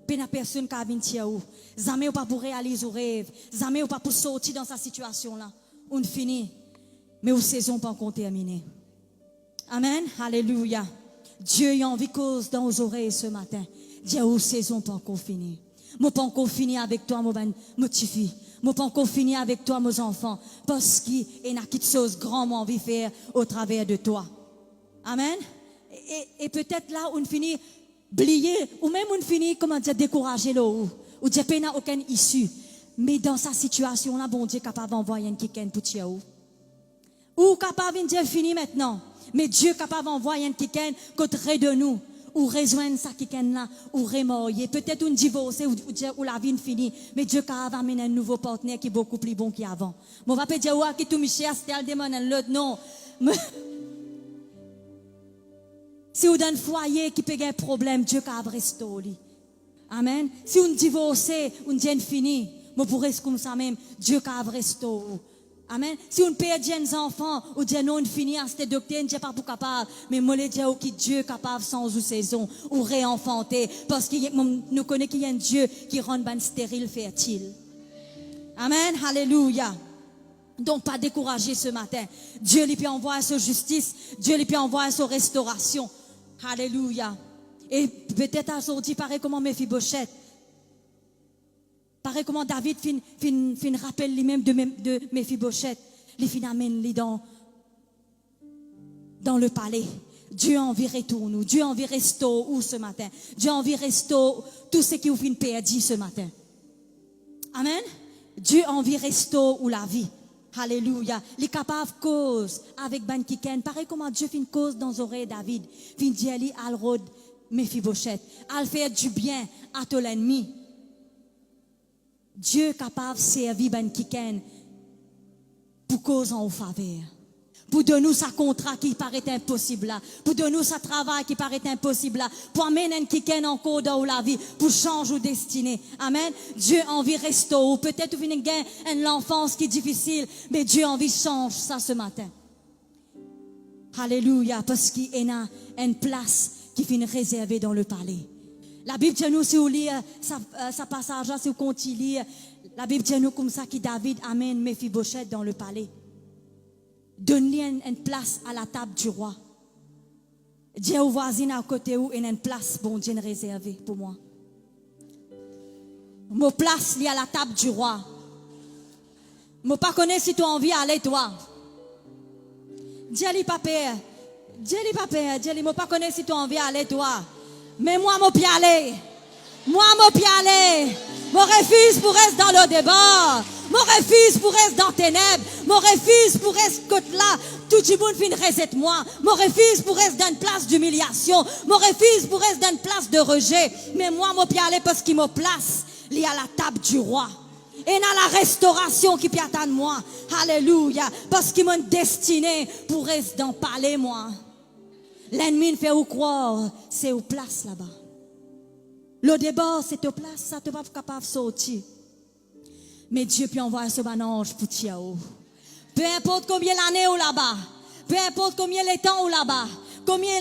Pena personne qui a venir ou jamais ou pas pour réaliser ou rêve, jamais ou pas pour sortir dans sa situation là. On finit mais aux saisons pas encore terminées. Amen. Alléluia. Dieu a envie cause dans aux oreilles ce matin. Dieu aux saisons pas encore fini. Moi pas encore fini avec toi mon petit fille. Moi pas encore fini avec toi mes enfants parce qu'il y a quelque chose grand moi envie faire au travers de toi. Amen. Et peut-être là on finit oublier ou même on finit comment dire décourager là ou dire qu'il n'y a aucune issue. Mais dans sa situation là bon Dieu est capable d'envoyer un quelqu'un pour tirer ou capable de dire fini maintenant. Mais Dieu est capable d'envoyer un quelqu'un côté de nous ou rejoindre ça quelqu'un là ou remorier peut-être un divorce ou la vie finie mais Dieu est capable d'amener un nouveau partenaire qui est beaucoup plus bon qu'avant. Mon va pas dire ouais qui tout Michel c'était demande l'autre non. Si vous dans un foyer qui peut avoir un problème, Dieu capable de restaurer. Amen. Si on divorce, on dit fini, mais pour rester comme ça même, Dieu capable de restaurer. Amen. Si on perd des enfants, on dit non, on finit à cette docteur, on dit pas pour capable, mais moi le dire que Dieu est capable sans ou saison ou réenfanter parce que nous connaissons qu'il y a un Dieu qui rend ban stérile fertile. Amen. Alléluia. Donc pas décourager ce matin. Dieu lui peut envoyer sa justice, Dieu lui peut envoyer sa restauration. Alléluia. Et peut-être aujourd'hui pareil comment Méphibosheth. Pareil comment David fin rappelle lui-même de Méphibosheth, il fin amène lui dans le palais. Dieu a envie de retourner, Dieu a envie de restaurer où ce matin. Dieu a envie de restaurer tout ce qui vous fin perdu ce matin. Amen. Dieu a envie de restaurer où la vie. Alléluia. Il est capable de cause avec ban kiken. Pareil comment Dieu fait une cause dans les oreilles de David. Fin dit ali al rod Méphibosheth. Al faire du bien à ton ennemi. Dieu est capable de servir ban kiken pour cause en faveur. Pour donner sa contrat qui paraît impossible là. Pour donner sa travail qui paraît impossible là. Pour amener un kiken encore dans la vie. Pour changer ou destinée. Amen. Dieu a envie de restaurer. Peut-être vous venez de l'enfance qui est difficile. Mais Dieu a envie de changer ça ce matin. Alléluia. Parce qu'il y a une place qui finit réservée dans le palais. La Bible dit nous, si vous lisez sa passage là, si vous continuez lire, la Bible dit nous comme ça que David amène Méphibosheth dans le palais. Donne-lui une place à la table du roi. Dis aux voisins à côté où il y a une place, bon Dieu réservée pour moi. Mon place liée à la table du roi. Moi pas connais si tu as envie d'aller toi. Dis-lui papa, dis-lui moi pas connais si tu as envie d'aller toi. Mais moi mon pied aller. Moi mon pied aller. Mon refuse pour rester dans le débat. Mon refuse pour rester dans les ténèbres. Mon refuse pour rester côté là. Tout le monde finit reset moi. Mon refuse pour rester dans une place d'humiliation. Mon refuse pour rester dans une place de rejet. Mais moi, mon pied aller parce qu'il me place lié à la table du roi. Et dans la restauration qui peut attendre moi. Alléluia. Parce qu'il m'a destiné pour rester dans le palais moi. L'ennemi ne fait où croire. C'est où place là-bas. Le débat, c'est ta place, ça, tu n'es pas capable de sortir. Mais Dieu peut envoyer ce ange pour Tiao. Peu importe combien l'année ou là-bas, peu importe combien les temps ou là-bas, combien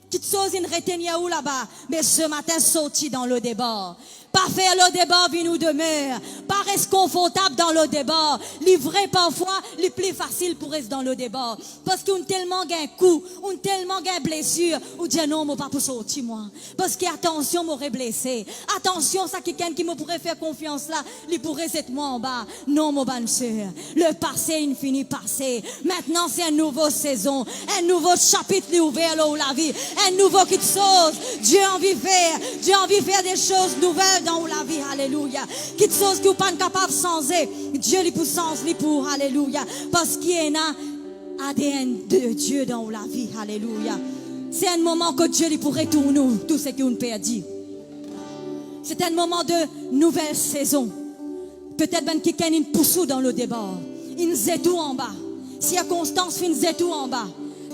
petites choses ils retiennent ou là-bas, mais ce matin sorti dans le débat. Pas faire le débat, vie nous demeure. Pas rester confortable dans le débat. Livrer parfois, le plus facile pour rester dans le débat. Parce qu'on tellement gain coup, on tellement gain blessure, on dit non, moi pas pour sortir moi. Parce que attention, m'aurait blessé. Attention, ça quelqu'un qui me pourrait faire confiance là, il pourrait être moi en bas. Non, mon bonne sœur. Le passé, il finit passé. Maintenant, c'est une nouvelle saison, un nouveau chapitre ouvert là où la vie, un nouveau quelque chose. Dieu a envie de faire. Dieu a envie de faire des choses nouvelles dans la vie, alléluia. Quelque chose que vous n'êtes pas capable de changer, Dieu lui pousse sens, lui pour, alléluia. Parce qu'il y a un ADN de Dieu dans la vie, alléluia. C'est un moment que Dieu lui pourrait retourner tout ce qu'on perdu. C'est un moment de nouvelle saison. Peut-être ben quelqu'un une pousse dans le débat, une zétou en bas. Circonstance fait une zétou en bas.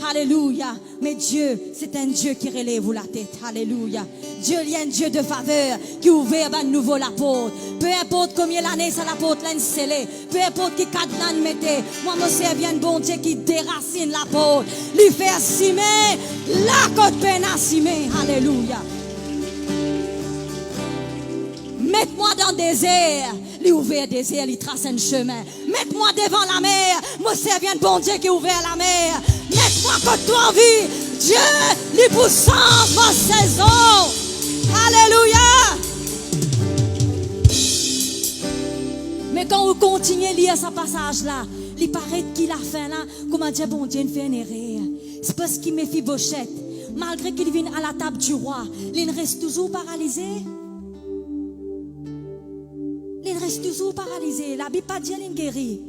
Alléluia. Mais Dieu, c'est un Dieu qui relève la tête. Alléluia. Dieu, il y a un Dieu de faveur qui ouvre à nouveau la porte. Peu importe combien l'année ça la porte l'a scellée. Peu importe qui cadran mettez. Moi, me servir un bon Dieu qui déracine la porte. Lui faire cimer la côte peine à cimer. Alléluia. Mets-moi dans le désert. Lui ouvert le désert, lui trace un chemin. Mets-moi devant la mer. Moi, servir un bon Dieu qui ouvre la mer. Mets-moi quand toi en vie. Dieu, lui pousse ma saison. Alléluia. Mais quand vous continuez à lire ce passage-là, il paraît qu'il a fait là, comment dire, bon Dieu, il fait une erreur. C'est parce qu'il méfie Bochette. Malgré qu'il vienne à la table du roi, il reste toujours paralysé. Il reste toujours paralysé. La Bible pas dit qu'il guérit.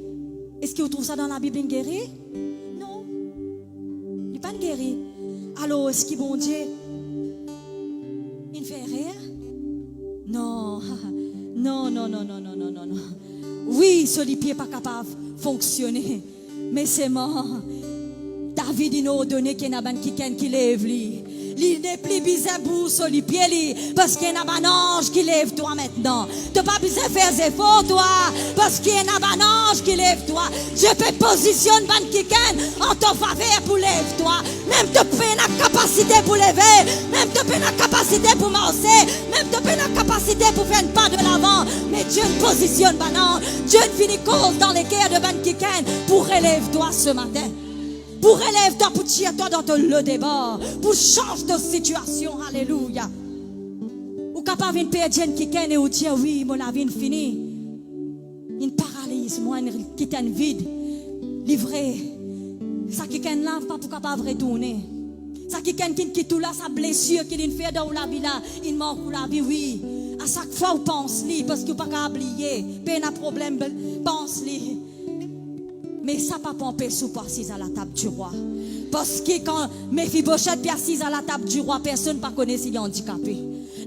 Est-ce que vous trouvez ça dans la Bible, il guérit? Non. Il n'est pas guéri. Alors, est-ce qu'il bon Dieu, il fait rien? Non. Non, non, non, non, non, non, non, non. Oui, ce pied n'est pas capable de fonctionner. Mais c'est mort. David, il nous a donné qu'il y a quelqu'un qui lève lui. Il n'est plus besoin pour sur les pieds, parce qu'il y a un ange qui lève toi maintenant. Tu n'as pas besoin de faire des efforts, toi, parce qu'il y a un ange qui lève toi. Je peux positionner quelqu'un en ta faveur pour lever toi. Même tu peux la capacité pour lever, même tu peux la capacité pour marcher, même tu peux la capacité pour faire un pas de l'avant. Mais Dieu ne positionne pas non. Dieu ne finit cause dans les cœurs de quelqu'un pour relever toi ce matin. Pour relève-toi, pour tirer toi dans le débat, pour changer de situation, alléluia. Ou capable de perdre quelqu'un et dire oui, mon la vie est finie. Une paralyse, moi, une quitte un vide, livré. Ça quelqu'un là, pas pour capable de retourner. Ça quelqu'un qui tout là, sa blessure qu'il fait dans la vie là, il manque pour la vie, oui. À chaque fois, on pense lui, parce que pas qu'à oublier, pas un problème, pense lui. Mais ça pas empêcher ou pas assis à la table du roi. Parce que quand Méphibosheth est assis à la table du roi, personne ne connaît s'il est handicapé.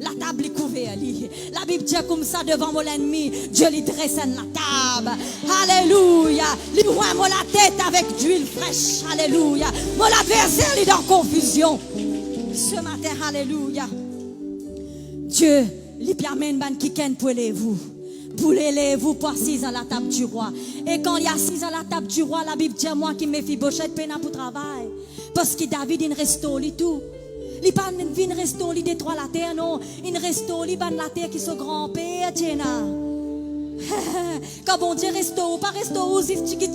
La table est couverte. La Bible dit comme ça devant mon ennemi, Dieu lui dresse la table. Alléluia. Il oint la tête avec d'huile fraîche. Alléluia. Mon adversaire est dans confusion. Ce matin, alléluia. Dieu, il permet de quelqu'un pour vous. Pour l'élève, pour assis à la table du roi. Et quand il est assis à la table du roi, la Bible dit à moi qui Méphibosheth peine pour travail. Parce que David, il reste au lit tout. Il ne vient pas rester au lit détruire la terre, non. Il reste au lit de la terre qui est son grand-père, Tchéna. Quand bon Dieu reste où, pas reste où, c'est chiquit,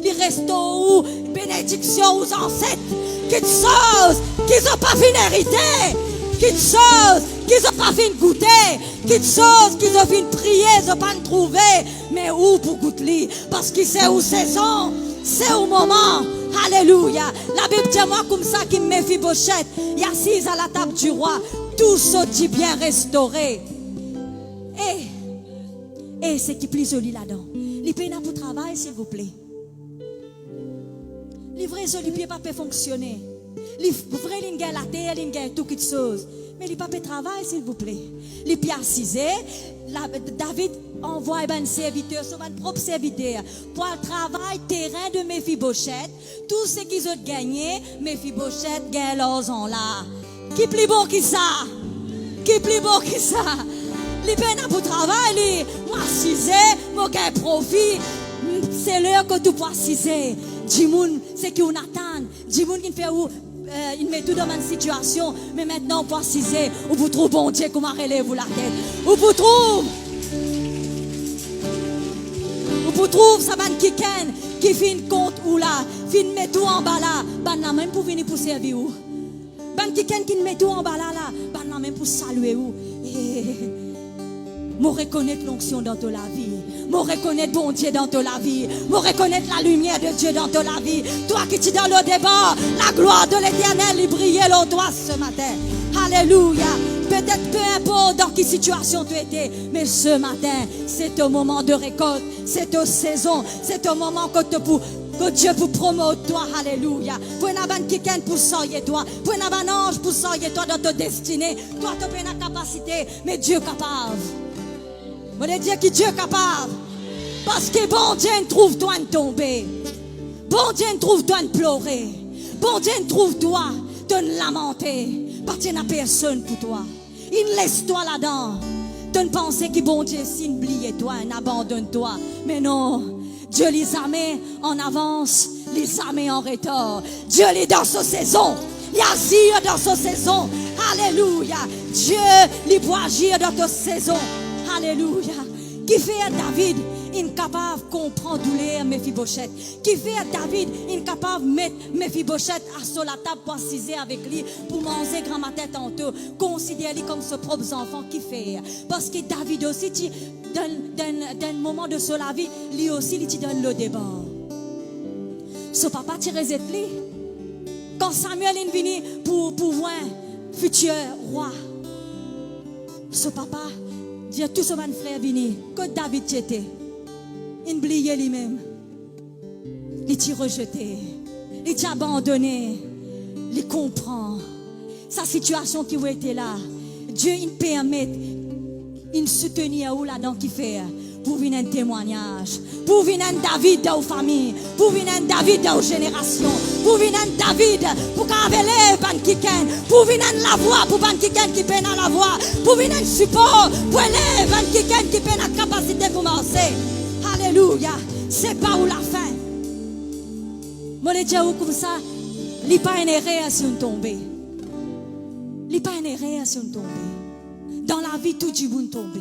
il reste où, bénédiction aux ancêtres. Quelque chose qu'ils n'ont pas fini hériter. Quelque chose qu'ils n'ont pas fini goûter. Quelque chose qu'ils ont fini prier, ils n'ont pas trouvé. Mais où pour goûter? Parce que c'est où saison, c'est au moment. Alléluia. La Bible dit moi comme ça qui Méphibosheth, il est assis à la table du roi, tout ce qui bien restauré. Et c'est qui plus joli là-dedans. Les pays pour travail, s'il vous plaît. Les vrais joli pieds pas peut fonctionner. Les vrais lignes la terre, lignes tout quelque chose. Mais les papiers travail, s'il vous plaît. Les pieds assisés, David envoie un serviteur, son propre serviteur, pour le travail terrain de Méphibosheth. Tout ce qu'ils ont gagné, Méphibosheth gagne leurs ans là. Qui plus bon que ça? Qui plus beau que ça? Les peines pour travail, moi cisé, moi gain profit. C'est l'heure que tout pour ciser. Dimoun, c'est qui on attend. Dimoun qui fait où il met tout dans une situation, mais maintenant pour ciser, ou vous trouvez bon Dieu comment relève vous la tête. Ou vous trouvez ça van qui fin compte ou là, fin met tout en bas là, ban la même pour venir pour servir ou. Ban qui met tout en bas là, ban la même pour saluer ou. Moi reconnaître l'onction dans ta vie. Moi reconnaître bon Dieu dans ta vie. Moi reconnaître la lumière de Dieu dans ta vie. Toi qui es dans le débat, la gloire de l'Éternel il brille en toi ce matin. Alléluia. Peut-être peu importe dans quelle situation tu étais, mais ce matin, c'est un moment de récolte, c'est une saison, c'est un moment que Dieu vous promeut toi, alléluia. Pour un avant quelqu'un pour sortir toi, pour un avant ange pour sortir toi dans ta destinée. Toi tu as une capacité, mais Dieu est capable. On est dire que Dieu est capable. Parce que bon Dieu trouve toi de tomber. Bon Dieu trouve toi de pleurer. Bon Dieu trouve toi de lamenter. Parce qu'il n'y a personne pour toi. Il laisse toi là-dedans. De ne penser que bon Dieu s'oublie toi, il abandonne toi. Mais non, Dieu les a mis en avance, les a mis en retard. Dieu est dans sa saison. Il agit dans sa saison. Alléluia. Dieu les peut agir dans ta saison. Alléluia. Qui fait David incapable de comprendre douleur Mephibosheth. Qui fait David incapable de mettre Mephibosheth sur la table pour assiser avec lui, pour manger grand ma tête en tout. Considère-lui comme ses propres enfants. Qui fait? Parce que David aussi, dans un moment de sa vie, lui aussi, il te donne le débat. Son papa tire les lui. Quand Samuel est venu pour voir futur roi, son papa dit à tous ses frères venus que David était. Il oubliait lui-même. Il t'a rejeté. Il t'a abandonné. Il comprend. Sa situation qui était là. Dieu il permet. Il soutenir à où là-dedans qui fait. Pour venir un témoignage. Pour venir un David dans la famille. Pour venir un David dans la génération. Pour venir un David. Pour qu'on relève ban kiken. Pour venir la voix. Pour ban kiken qui peine à la voix. Pour venir un support. Pour élève ban kiken qui peine à capacité pour marcher. Alléluia. C'est pas où la fin. Moi, les dieux comme ça, il n'y a pas une réaction tombée. Il n'y a pas une réaction tombée. Dans la vie, tout du monde tombé.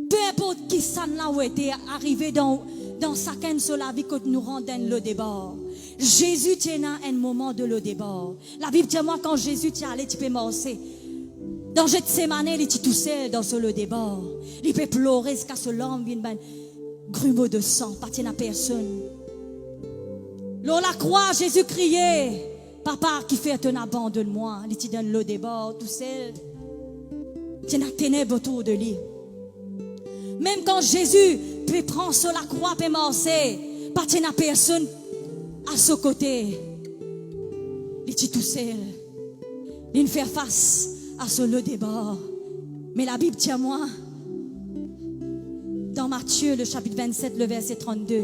Peu importe qui ça n'a où été arrivé dans chacun de la vie que nous rendons le débat. Jésus tient un moment de le débat. La Bible dit moi quand Jésus t'y allé, tu peux marcher. Dans Gethsémane, il est tout seul dans le débat. Il peut pleurer jusqu'à ce l'homme vienne grumeau de sang, pas à personne. Lors la croix, Jésus criait, papa qui fait un abandonne-moi, il te donne le débat, tout seul. Tu n'as ténèbres autour de lui. Même quand Jésus peut prendre sur la croix, peut marcher, pas à personne à ce côté. Il est tout seul. Il fait face à ce le débat. Mais la Bible tient moi. Dans Matthieu, le chapitre 27, le verset 32,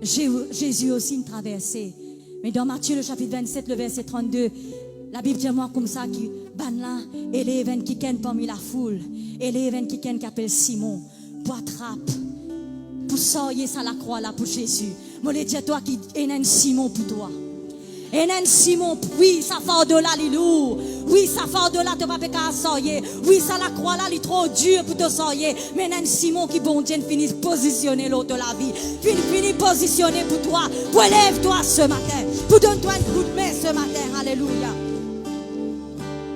Jésus aussi une traversée. Mais dans Matthieu, le chapitre 27, le verset 32, la Bible dit moi comme ça, qui ban là, élève qui ken parmi la foule, élève qui ken qui appelle Simon, pour attraper, pour sortir ça la croix là pour Jésus. Moi, je dis à toi qui est un Simon pour toi. Et un Simon, oui, ça fait de là, il est lourd. Oui, ça fait de là, tu vas pas sortir. Oui, ça la croix là, il est trop dur pour te sortir. Mais un Simon qui, bon Dieu, finit positionner l'autre de la vie. Finit positionner pour toi. Pour élève-toi ce matin. Pour donner-toi un coup de main ce matin. Alléluia.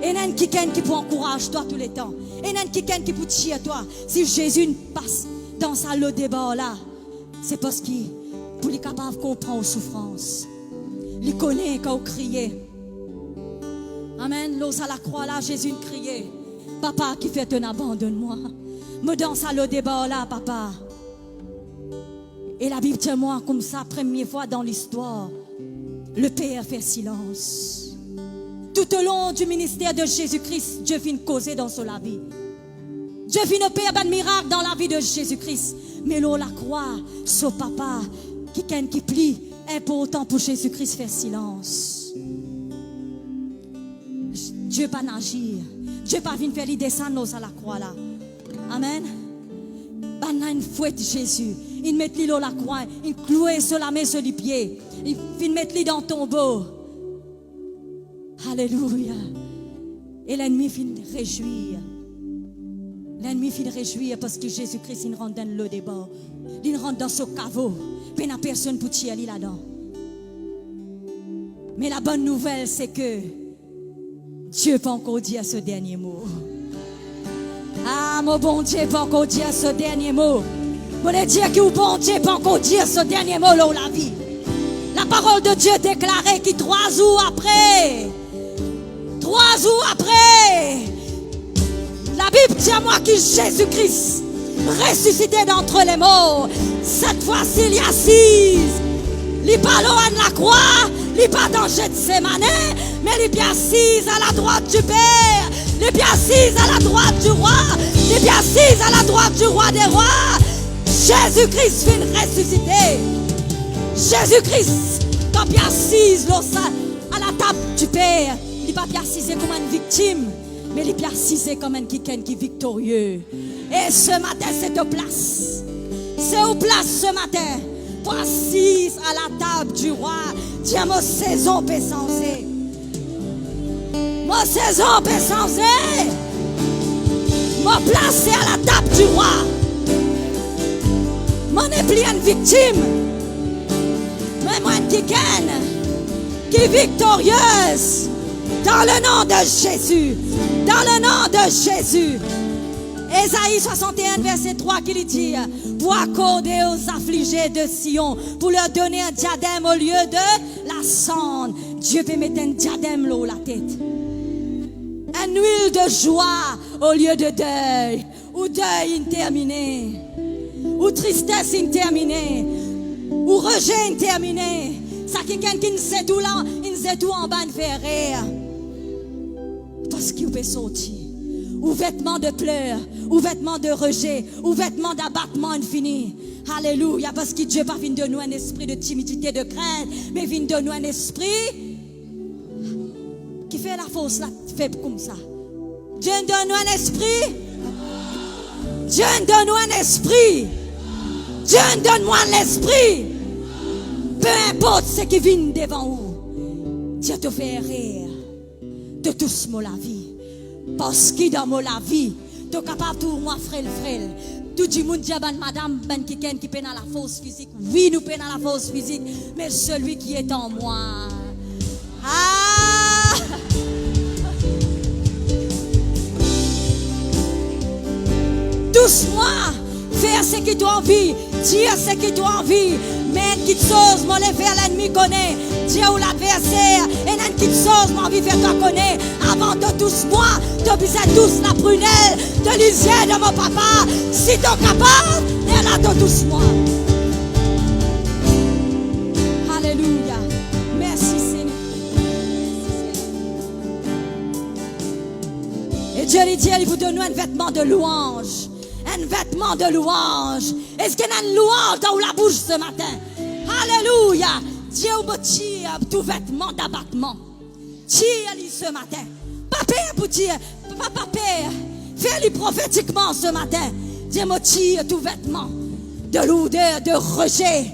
Et un quelqu'un qui peut encourager toi tous les temps. Et un quelqu'un qui peut te chier toi. Si Jésus passe dans sa le débat là, c'est parce qu'il est capable de comprendre aux souffrances. Il connaît quand on criait. Amen. L'os à la croix là, Jésus criait. Papa qui fait un abandonne-moi. Me danse à le débat là, papa. Et la Bible tient moi comme ça, première fois dans l'histoire. Le Père fait silence. Tout au long du ministère de Jésus-Christ, Dieu vient causer dans son vie. Dieu vient faire un miracle dans la vie de Jésus-Christ. Mais l'on la croix, son papa qui plie. Important pour Jésus-Christ faire silence. Dieu pas n'agir. Dieu pas vient faire lui descendre à la croix là. Amen. Ban une fouette Jésus. Il met lui à la croix, il clouait sur la main sur les pieds. Il vient mettre lui dans le tombeau. Alléluia. Et l'ennemi finit de réjouir. L'ennemi finit de réjouir parce que Jésus-Christ il rentre dans le débat. Il rentre dans ce caveau. Il n'y a personne pour tirer là-dedans. Mais la bonne nouvelle, c'est que Dieu n'a pas encore dit ce dernier mot. Ah, mon bon Dieu n'a pas encore dit ce dernier mot. Vous voulez dire que bon Dieu n'a pas encore dit ce dernier mot là où la vie. La parole de Dieu déclarait que 3 jours après, la Bible dit à moi que Jésus-Christ ressuscité d'entre les morts, cette fois-ci il y a 6. Il n'est pas loin de la croix, il n'est pas dans Gethsémane, mais il est bien assis à la droite du Père, il est bien assis à la droite du roi, il est bien assis à la droite du roi des rois. Jésus-Christ vient ressusciter. Jésus-Christ, quand il est assis à la table du Père, il n'est pas bien assis comme une victime, mais il est bien assis comme un quelqu'un qui est victorieux. Et ce matin, c'est au place. C'est au place ce matin. Pour assis à la table du roi. Tiens, ma saison peut s'enser. Ma saison peut s'enser. M'a placé à la table du roi. Mon n'est plus une victime. Mais moi, une qui est victorieuse. Dans le nom de Jésus. Dans le nom de Jésus. Ésaïe 61, verset 3 qui lui dit: pour accorder aux affligés de Sion, pour leur donner un diadème au lieu de la cendre. Dieu peut mettre un diadème là où la tête. Une huile de joie au lieu de deuil. Ou deuil terminé. Ou tristesse terminée. Ou rejet terminé. Ça quelqu'un qui ne sait tout là, il ne sait tout en bas de faire rire. Parce qu'il peut sortir. Ou vêtements de pleurs, ou vêtements de rejet, ou vêtements d'abattement infini. Alléluia, parce que Dieu pas vient de nous un esprit de timidité, de crainte, mais vient de nous un esprit qui fait la force, là, fait comme ça. Dieu donne nous un esprit. Dieu donne nous un esprit. Dieu donne-moi l'esprit. Peu importe ce qui vient devant vous, Dieu te fait rire de tout ce mot la vie. Parce que dans la vie, tu es capable de moi frêle. Tout le monde dit, madame, qui peine à la force physique. Oui, nous peine à la force physique, mais celui qui est en moi. Ah! Douce-moi, faire ce que tu as envie, dire ce que tu as envie, mais quitte chose, moi les faire l'ennemi connaît. Dire ou l'adversaire, et n'a quitte chose, moi envie faire toi connaître. Avant de tous moi, de biser tous la prunelle, de l'isière de mon papa. Si tu es capable, et là de tous moi. Alléluia. Merci Seigneur. Et Dieu lui dit, il vous donne un vêtement de louange. Un vêtement de louange. Est-ce qu'il y a une louange dans la bouche ce matin? Alléluia. Dieu me tire tout vêtement d'abattement. Tire-lui ce matin. Papa pour dire, papa, fais-lui prophétiquement ce matin. Dieu me tire tout vêtement de l'odeur de rejet.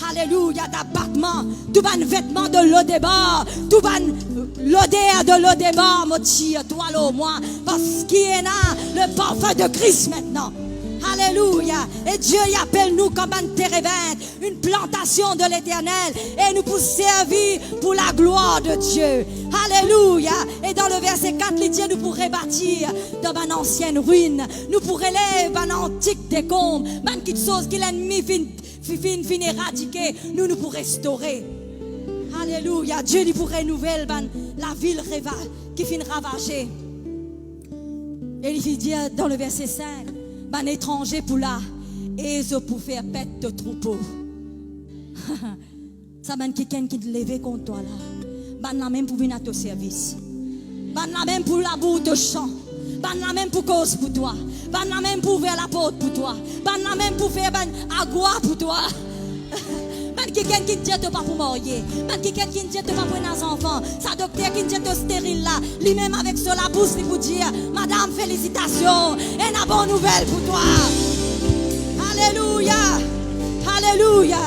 Alléluia, d'abattement. Tout un vêtement de l'odébar. Tout un l'odeur de l'odébar me tire, toi là au moins. Parce qu'il y a le parfum de Christ maintenant. Alléluia. Et Dieu y appelle nous comme un térébinthe, une plantation de l'éternel. Et nous pour servir pour la gloire de Dieu. Alléluia. Et dans le verset 4, il dit nous pourrons bâtir dans une ancienne ruine. Nous pourrons élever un antique décombre. Une petite chose que l'ennemi fin éradiquer. Nous pourrons restaurer. Alléluia. Dieu lui pourrait renouveler la ville qui fin ravagée. Et il dit dans le verset 5. Un étranger pour là et je pour faire bête de troupeau. Ça m'a quelqu'un qui te lève contre toi là. Ben la même pour venir à ton service. Ben la même pour la boue de champ. Ben la même pour cause pour toi. Ben la même pour ouvrir la porte pour toi. Ben la même pour faire ben agua pour toi. Ben quelqu'un qui dit pas pour marier. Même quelqu'un qui dit pas pour un enfant. Sa docteur qui dit stérile là. Lui-même avec sur la bouche, il vous dit, madame, félicitations. Et une bonne nouvelle pour toi. Alléluia. Alléluia.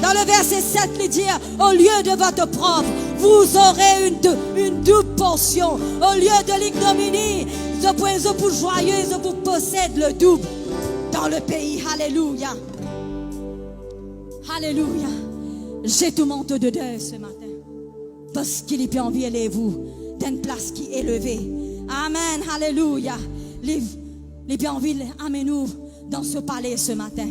Dans le verset 7, il dit, au lieu de votre propre, vous aurez une double portion. Au lieu de l'ignominie, je vous joyeux, je vous possède le double dans le pays. Alléluia. Alléluia. J'ai tout manteau de deuil ce matin. Parce qu'il est envie de vous d'une place qui est élevée. Amen. Alléluia. Il est envie d'amener-nous dans ce palais ce matin.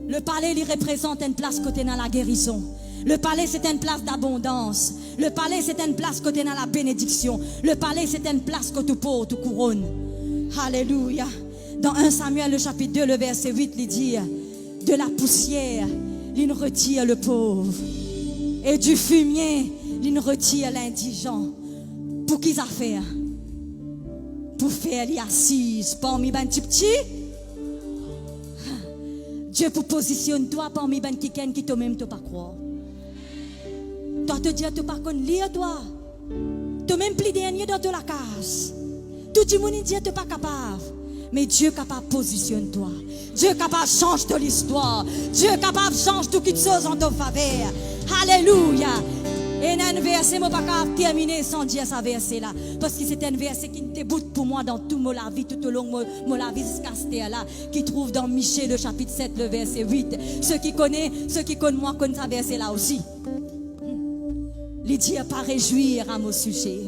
Le palais, il représente une place côté dans la guérison. Le palais, c'est une place d'abondance. Le palais, c'est une place côté dans la bénédiction. Le palais, c'est une place côté pour tout couronne. Alléluia. Dans 1 Samuel, le chapitre 2, le verset 8, il dit, de la poussière, il retire le pauvre. Et du fumier, il retire l'indigent. Pour qu'ils affaire? Pour faire les assises parmi les petits. Dieu pour positionne toi parmi les quelqu'un qui toi-même ne pas croire. Toi te dire tu pas qu'on lire toi. Toi-même plus dernier dans la case. Tout le monde dit tu pas capable. Mais Dieu est capable de positionner toi. Dieu est capable de changer ton histoire. Dieu est capable de changer toute chose en ton faveur. Alléluia. Et un verset, je ne peux pas terminer sans dire ce verset là. Parce que c'est un verset qui déboute pour moi dans tout la vie, tout au long de la vie jusqu'à ce là, qui trouve dans Michée, le chapitre 7, le verset 8. Ceux qui connaissent moi, connaissent ce verset là aussi. Il dit pas réjouir à mon sujet.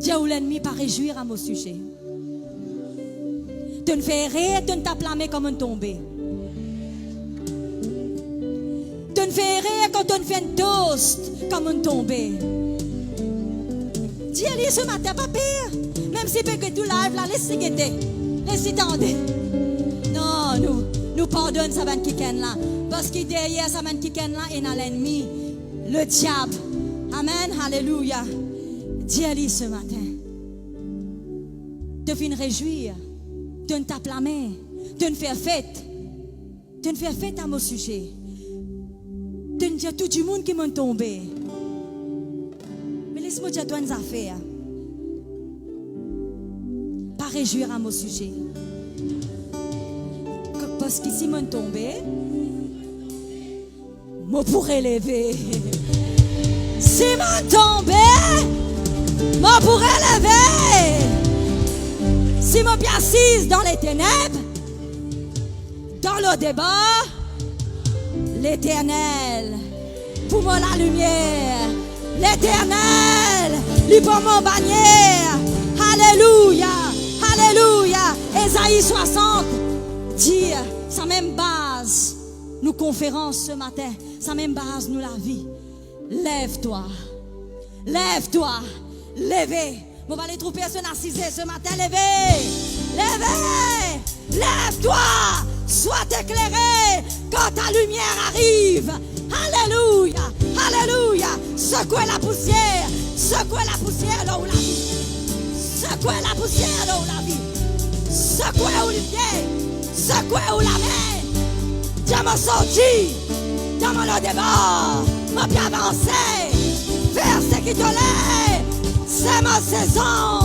Dieu ou l'ennemi pas réjouir à mon sujet. Tu ne fais rien, tu ne t'applamais comme un tombé. Tu ne fais rien quand tu fais un toast comme un tombé. Dieu dit ce matin, pas pire. Même si peut que tout live là, laissez guetter. Laissez tendre. Non, nous pardonnons ça van kiken là. Parce que derrière ça van kiken là, il y a l'ennemi, le diable. Amen, alléluia. Dieu dit ce matin, te fin réjouir, te ne t'applammer, te ne faire fête. Te ne faire fête à mon sujet. Te ne dire tout le monde qui m'a tombé. Mais laisse-moi dire toi une affaire. Pas réjouir à mon sujet. Parce que si m'a tombé, je pourrais lever. Si m'a tombé, je pourrais lever. Si je suis assise dans les ténèbres, dans le débat, l'Éternel, pour moi la lumière, l'Éternel, lui pour mon bannière. Alléluia, alléluia. Ésaïe 60 dit, sa même base, nous conférence ce matin, sa même base, nous la vie. Lève-toi, lève-toi, levez. On va les trouver se narciser ce matin, levez, levez, lève-toi, sois éclairé quand ta lumière arrive. Alléluia, alléluia. Secouez la poussière là où la vie. Secouez la poussière là où la vie. Secouez où les pieds, secouez où la main. Dieu m'a sorti, Dieu m'a le débat, m'a bien avancé vers ce qui te l'est. C'est ma saison.